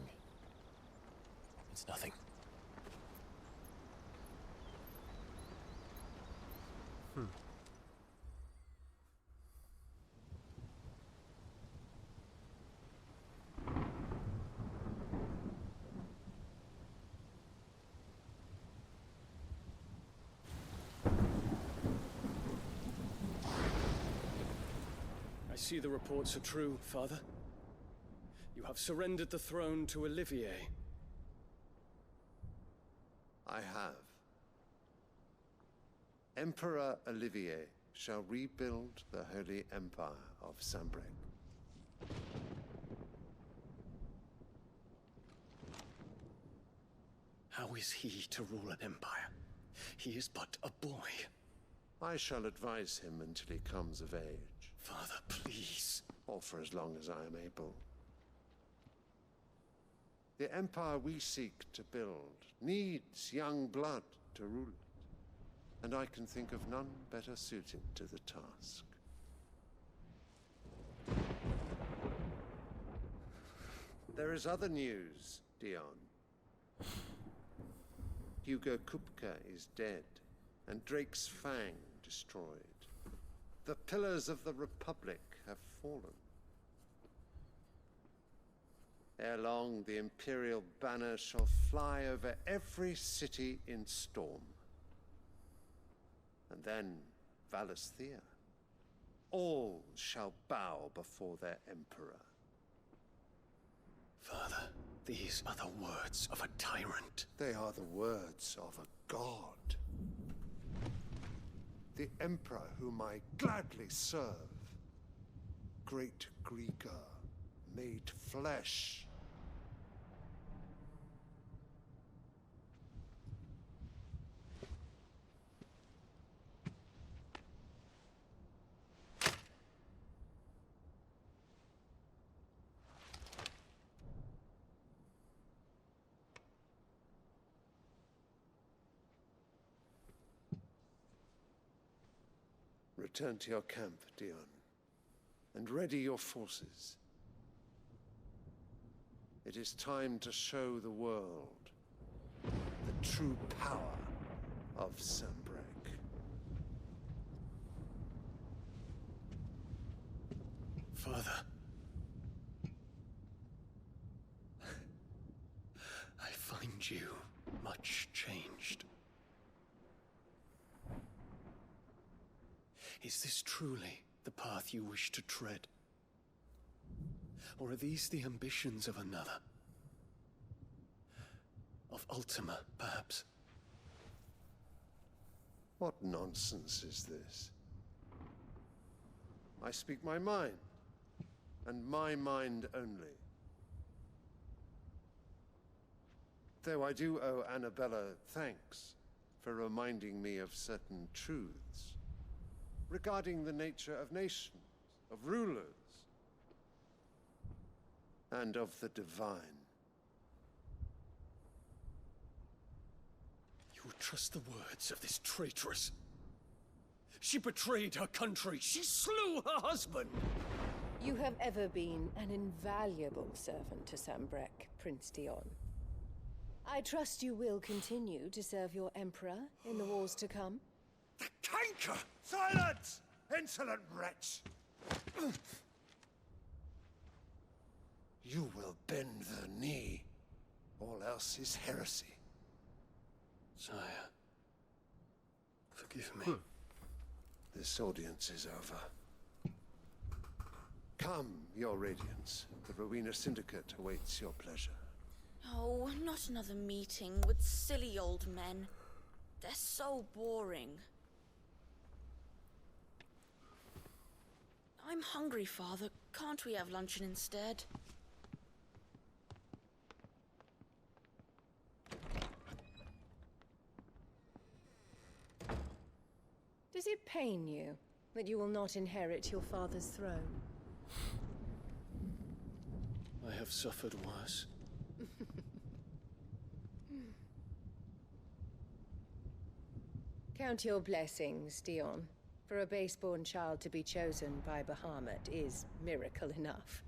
It's nothing. I see the reports are true, Father. You have surrendered the throne to Olivier. I have. Emperor Olivier shall rebuild the Holy Empire of Sanbreque. How is he to rule an empire? He is but a boy. I shall advise him until he comes of age. Father, please. Or for as long as I am able. The empire we seek to build needs young blood to rule it, and I can think of none better suited to the task. There is other news, Dion. Hugo Kupka is dead, and Drake's Fang destroyed. The pillars of the Republic have fallen. Ere long, the Imperial banner shall fly over every city in Storm. And then, Valisthea. All shall bow before their Emperor. Father, these are the words of a tyrant. They are the words of a god. The Emperor whom I gladly serve. Great Greeker, made flesh. Return to your camp, Dion, and ready your forces. It is time to show the world the true power of Sanbreque. Father. I find you much changed. Is this truly the path you wish to tread? Or are these the ambitions of another? Of Ultima, perhaps? What nonsense is this? I speak my mind, and my mind only. Though I do owe Annabella thanks for reminding me of certain truths regarding the nature of nations, of rulers, and of the divine. You would trust the words of this traitress? She betrayed her country. She slew her husband. You have ever been an invaluable servant to Sambrek, Prince Dion. I trust you will continue to serve your emperor in the wars to come. The canker! Silence! Insolent wretch! You will bend the knee. All else is heresy. Sire, forgive me. This audience is over. Come, Your Radiance. The Rowena Syndicate awaits your pleasure. Oh, not another meeting with silly old men. They're so boring. I'm hungry, Father. Can't we have luncheon instead? Does it pain you that you will not inherit your father's throne? I have suffered worse. Count your blessings, Dion. For a base-born child to be chosen by Bahamut is miracle enough.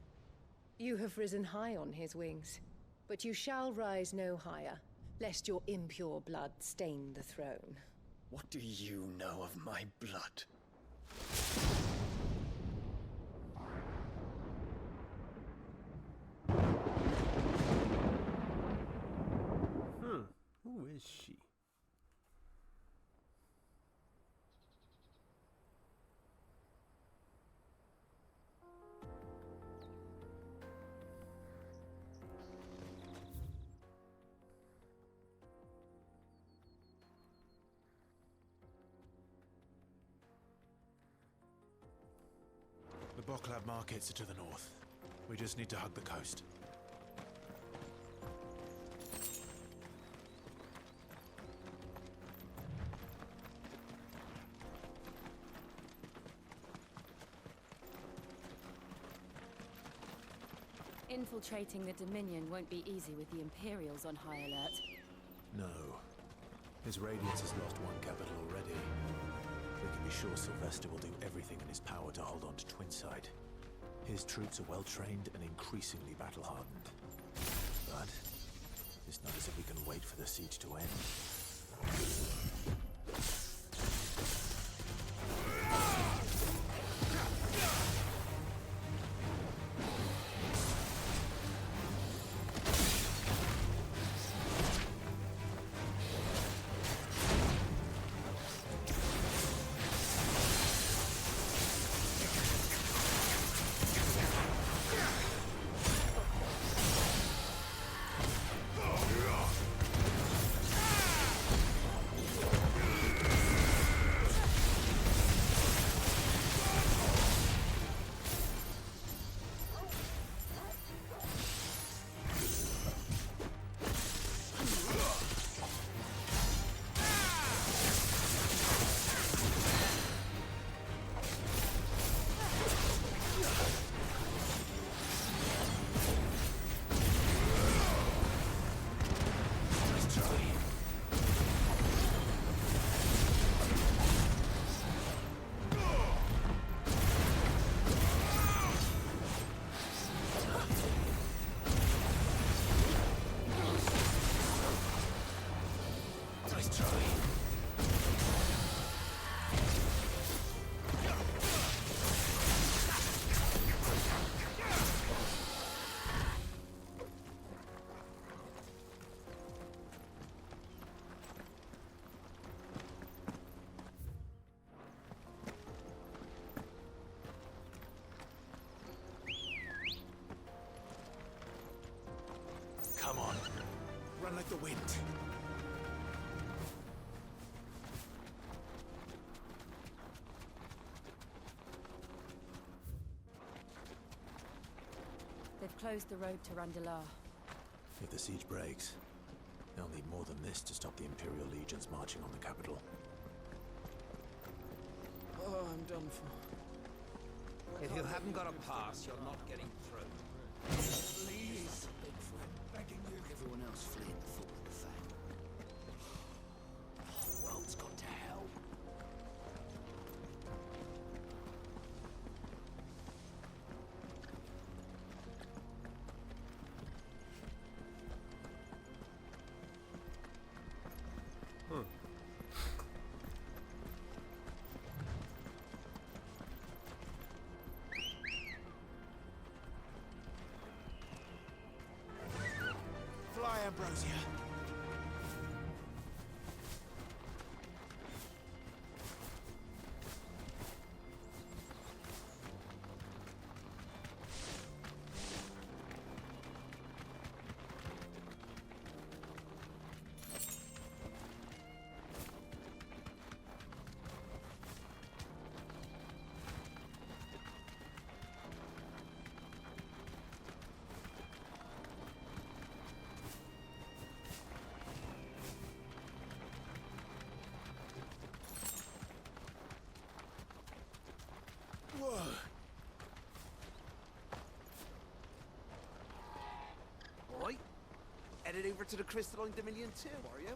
You have risen high on his wings, but you shall rise no higher, lest your impure blood stain the throne. What do you know of my blood? Who is she? The Boklab markets are to the north. We just need to hug the coast. Infiltrating the Dominion won't be easy with the Imperials on high alert. No. His Radiance has lost one capital already. We can be sure Sylvester will do everything in his power to hold on to Twinside. His troops are well-trained and increasingly battle-hardened. But it's not as if we can wait for the siege to end. Come on. Run like the wind. They've closed the road to Randalar. If the siege breaks, They'll need more than this to stop the Imperial legions marching on the capital. Oh, I'm done for. If you haven't got a pass, you're not getting through. Please, begging you. Everyone else fleeing the fall of the Fang. The whole world's gone to hell. Fly, Ambrosia. Whoa. Right. Headed over to the Crystalline Dominion too, are you?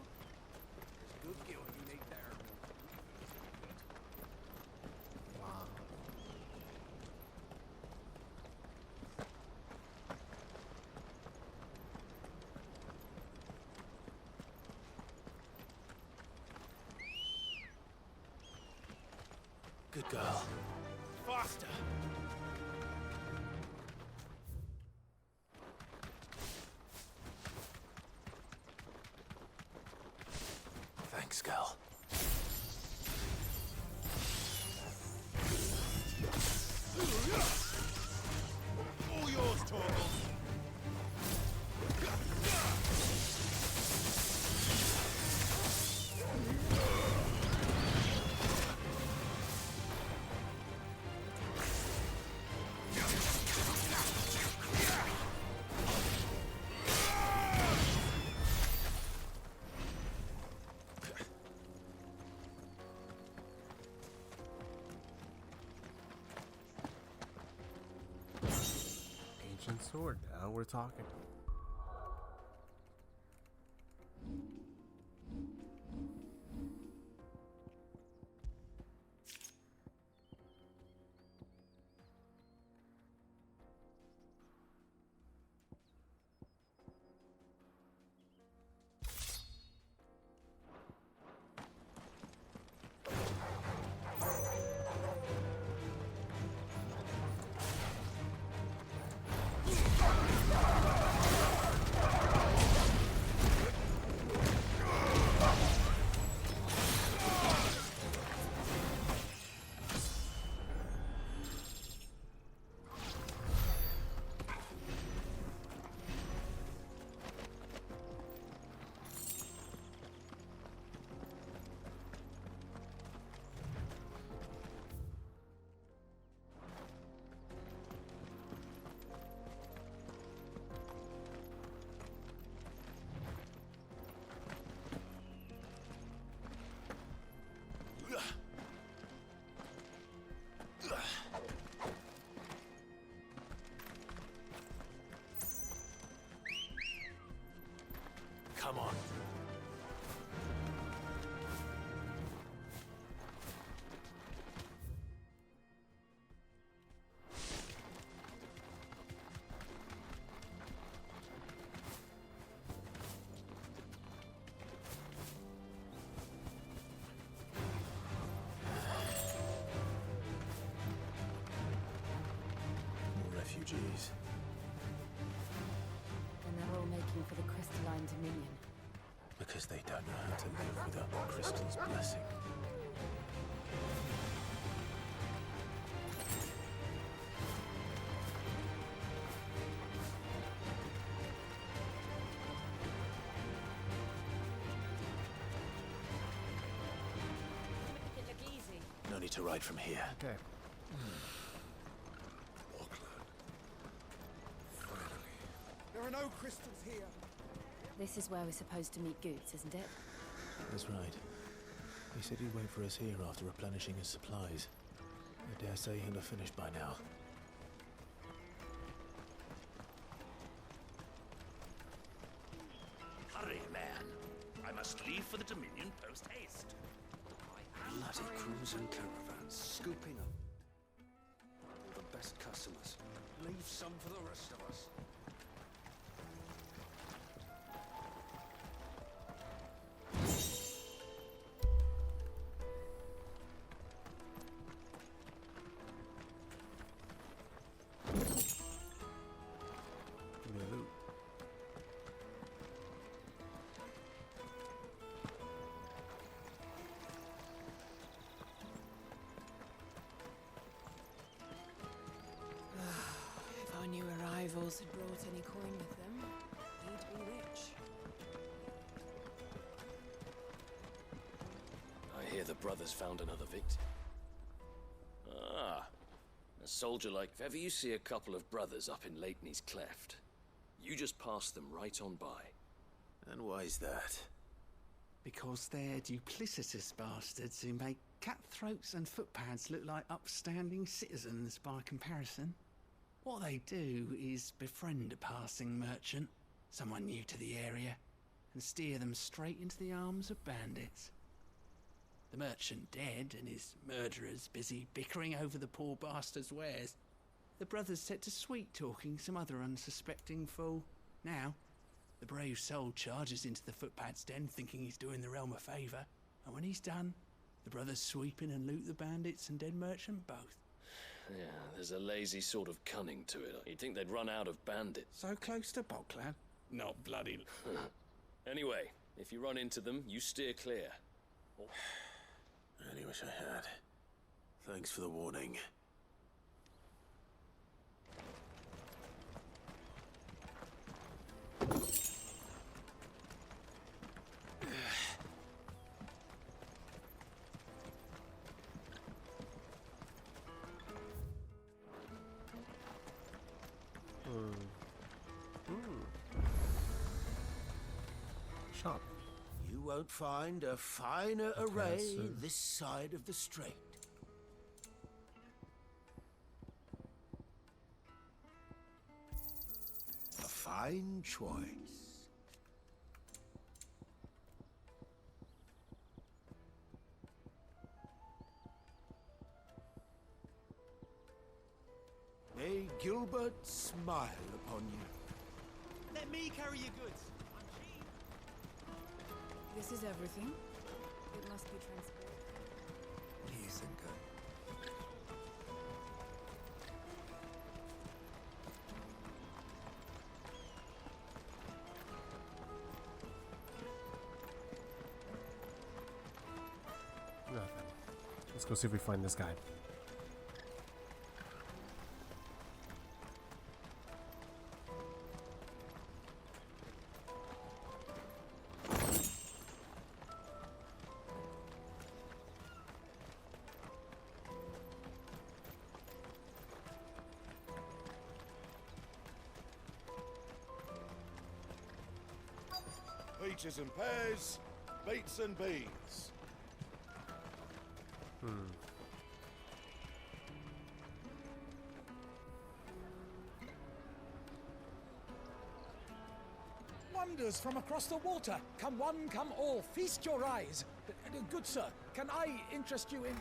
There's good gear you need there. Good girl. Faster. Thanks, girl. All yours, Torgal. Ancient sword. Now we're talking. Come on. More refugees. And they're all making for the Crystalline Dominion. Because they don't know how to live without the crystal's blessing. Make it look easy. No need to ride from here. Okay. There are no crystals here. This is where we're supposed to meet Goots, isn't it? That's right. He said he'd wait for us here after replenishing his supplies. I dare say he'll have finished by now. Hurry, man. I must leave for the Dominion post-haste. Bloody cruising caravans scooping up all the best customers. Leave some for the rest of us. If our new arrivals had brought any coin with them, he'd be rich. I hear the brothers found another victim. Ah, a soldier like... If ever you see a couple of brothers up in Lateney's Cleft, you just pass them right on by. And why's that? Because they're duplicitous bastards who make cutthroats and footpads look like upstanding citizens by comparison. What they do is befriend a passing merchant, someone new to the area, and steer them straight into the arms of bandits. The merchant dead and his murderers busy bickering over the poor bastard's wares. The brothers set to sweet-talking some other unsuspecting fool. Now, the brave soul charges into the footpad's den thinking he's doing the realm a favour, and when he's done, the brothers sweep in and loot the bandits and dead merchant both. Yeah, there's a lazy sort of cunning to it. You'd think they'd run out of bandits. So close to Boglad? Not bloody... Anyway, if you run into them, you steer clear. I really wish I had. Thanks for the warning. Shop. You won't find a finer array so- this side of the strait. A fine choice. May Gilbert smile upon you. Let me carry your goods. This is everything. It must be transported. Please and good. Nothing. Let's go see if we find this guy. Peaches and pears, beets and beans. Wonders from across the water. Come one, come all. Feast your eyes. Good sir, can I interest you in...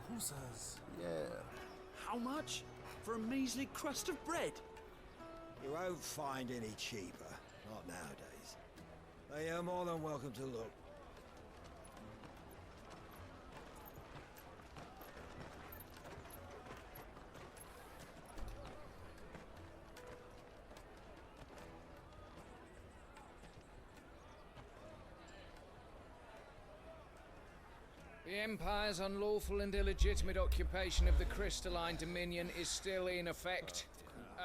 Horses. Yeah. How much? For a measly crust of bread? You won't find any cheaper. Not nowadays. They are more than welcome to look. The Empire's unlawful and illegitimate occupation of the Crystalline Dominion is still in effect.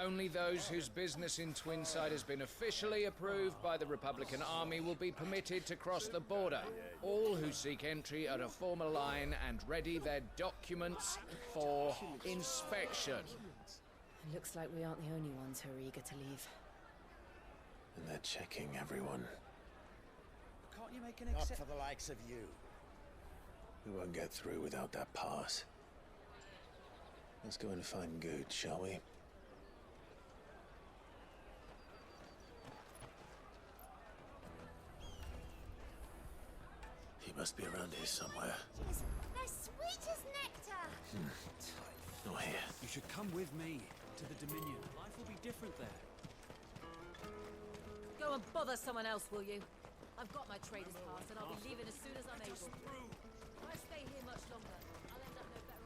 Only those whose business in Twinside has been officially approved by the Republican Army will be permitted to cross the border. All who seek entry are to form a line and ready their documents for inspection. Looks like we aren't the only ones who are eager to leave. And they're checking everyone. Can't you make an Not exception? for the likes of you. We won't get through without that pass. Let's go and find Good, shall we? He must be around here somewhere. They're sweet as nectar! Not here. You should come with me to the Dominion. Life will be different there. Go and bother someone else, will you? I've got my trader's pass and I'll be leaving as soon as I'm able. If I stay here much longer, I'll end up no better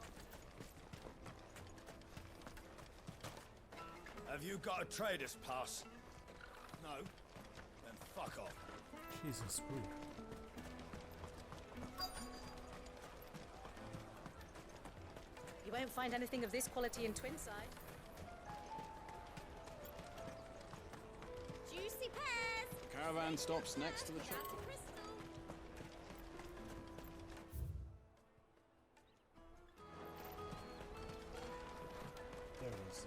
off. Have you got a trader's pass? No? Then fuck off. Jesus, rude. You won't find anything of this quality in Twinside. Juicy pears! Caravan stops next to the shop. There it is.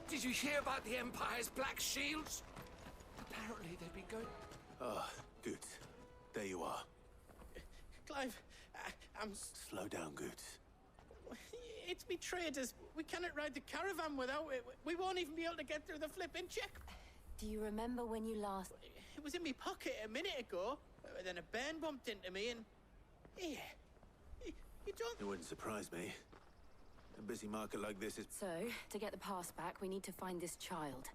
Did you hear about the Empire's Black Shields? Apparently they've been going... Ah, Good. There you are. Clive, I'm... Slow down, Good. It's me traders. We cannot ride the caravan without it. We won't even be able to get through the flipping check. Do you remember when you last... It was in my pocket a minute ago. Then a bairn bumped into me and... Here. You don't... It wouldn't surprise me. A busy market like this is... So, to get the pass back, we need to find this child.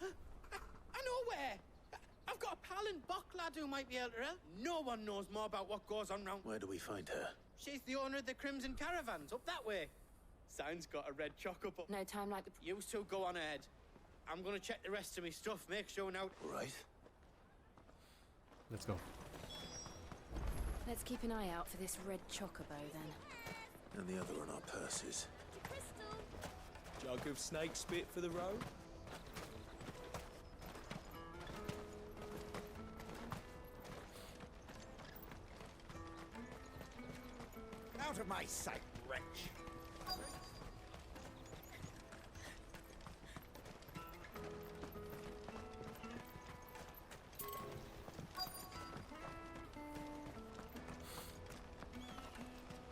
I know where. I've got a pal in Buck lad who might be able to help. No one knows more about what goes on round... Where do we find her? She's the owner of the Crimson Caravans, up that way. Sign's got a red chock up. No time like the... You two go on ahead. I'm gonna check the rest of me stuff, make sure now... All right. Let's go. Let's keep an eye out for this red chocobo, then. And the other on our purses. Jug of snake spit for the road? Out of my sight, wretch!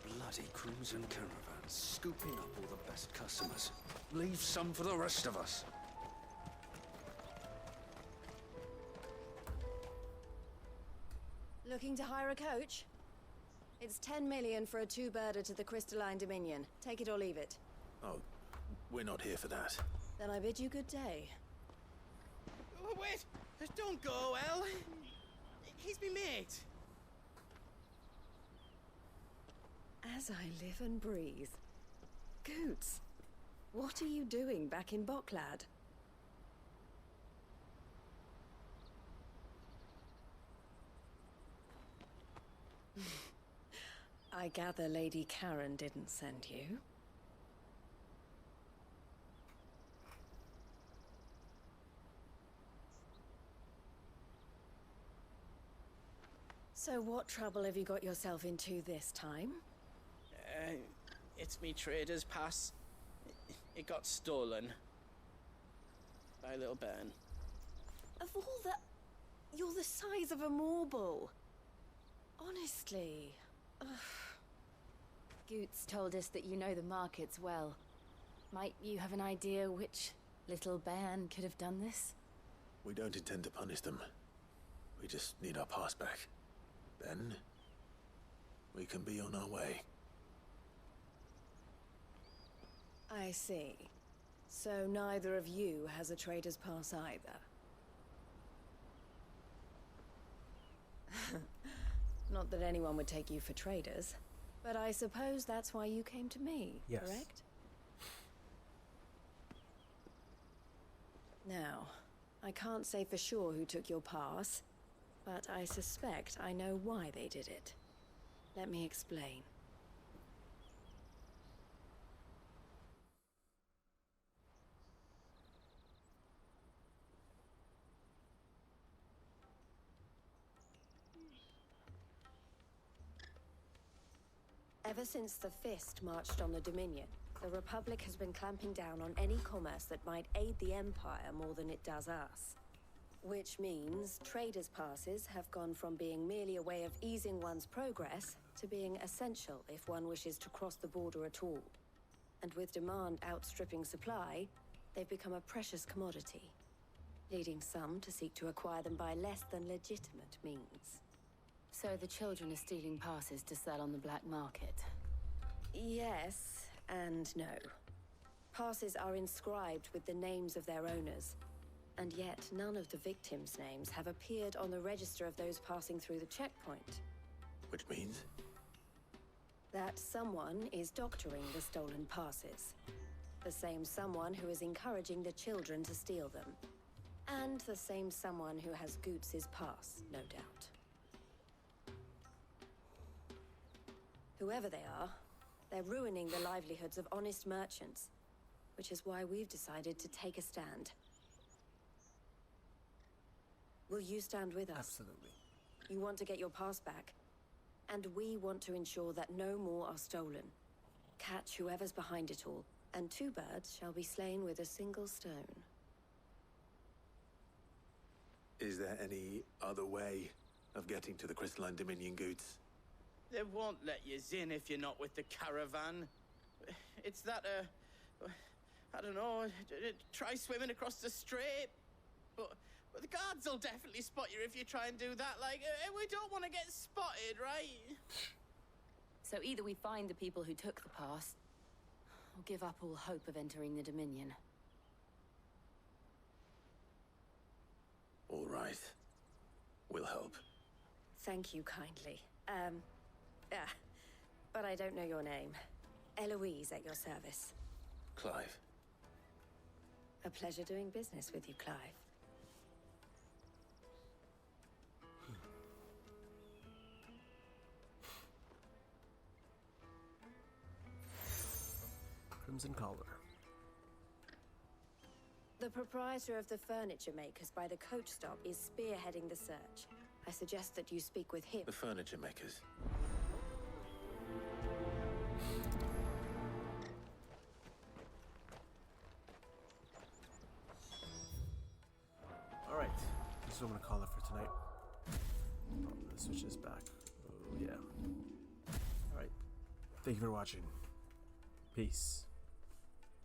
Bloody crimson caravans, scooping up all the best customers. Leave some for the rest of us. Looking to hire a coach? It's 10 million for a two-birder to the Crystalline Dominion. Take it or leave it. Oh, we're not here for that. Then I bid you good day. Oh, wait! Don't go, El. He's me mate. As I live and breathe. Goots, what are you doing back in Bocklad? I gather Lady Karen didn't send you. So what trouble have you got yourself into this time? It's me trader's pass. It got stolen. By a little bairn. Of all the... You're the size of a marble. Honestly. Ugh. Goots told us that you know the markets well. Might you have an idea which little bairn could have done this? We don't intend to punish them. We just need our pass back. Then, we can be on our way. I see. So neither of you has a trader's pass either. Not that anyone would take you for traders, but I suppose that's why you came to me, yes. Correct? Now, I can't say for sure who took your pass, but I suspect I know why they did it. Let me explain. Ever since the Fist marched on the Dominion, the Republic has been clamping down on any commerce that might aid the Empire more than it does us. Which means traders' passes have gone from being merely a way of easing one's progress to being essential if one wishes to cross the border at all. And with demand outstripping supply, they've become a precious commodity, leading some to seek to acquire them by less than legitimate means. So the children are stealing passes to sell on the black market? Yes and no. Passes are inscribed with the names of their owners, and yet none of the victims' names have appeared on the register of those passing through the checkpoint. Which means? That someone is doctoring the stolen passes. The same someone who is encouraging the children to steal them. And the same someone who has Goots's pass, no doubt. Whoever they are, they're ruining the livelihoods of honest merchants, which is why we've decided to take a stand. Will you stand with us? Absolutely. You want to get your pass back, and we want to ensure that no more are stolen. Catch whoever's behind it all, and 2 birds shall be slain with a single stone. Is there any other way of getting to the Crystalline Dominion, Goots? They won't let you in if you're not with the caravan. It's that, I don't know, try swimming across the strait. But the guards will definitely spot you if you try and do that. Like, we don't want to get spotted, right? So either we find the people who took the pass, or give up all hope of entering the Dominion. All right. We'll help. Thank you kindly. But I don't know your name. Eloise at your service. Clive. A pleasure doing business with you, Clive. Crimson Collar. The proprietor of the furniture makers by the coach stop is spearheading the search. I suggest that you speak with him. The furniture makers. Alright, this is what I'm gonna call it for tonight. Oh, the switch is back. Oh, yeah. Alright. Thank you for watching. Peace.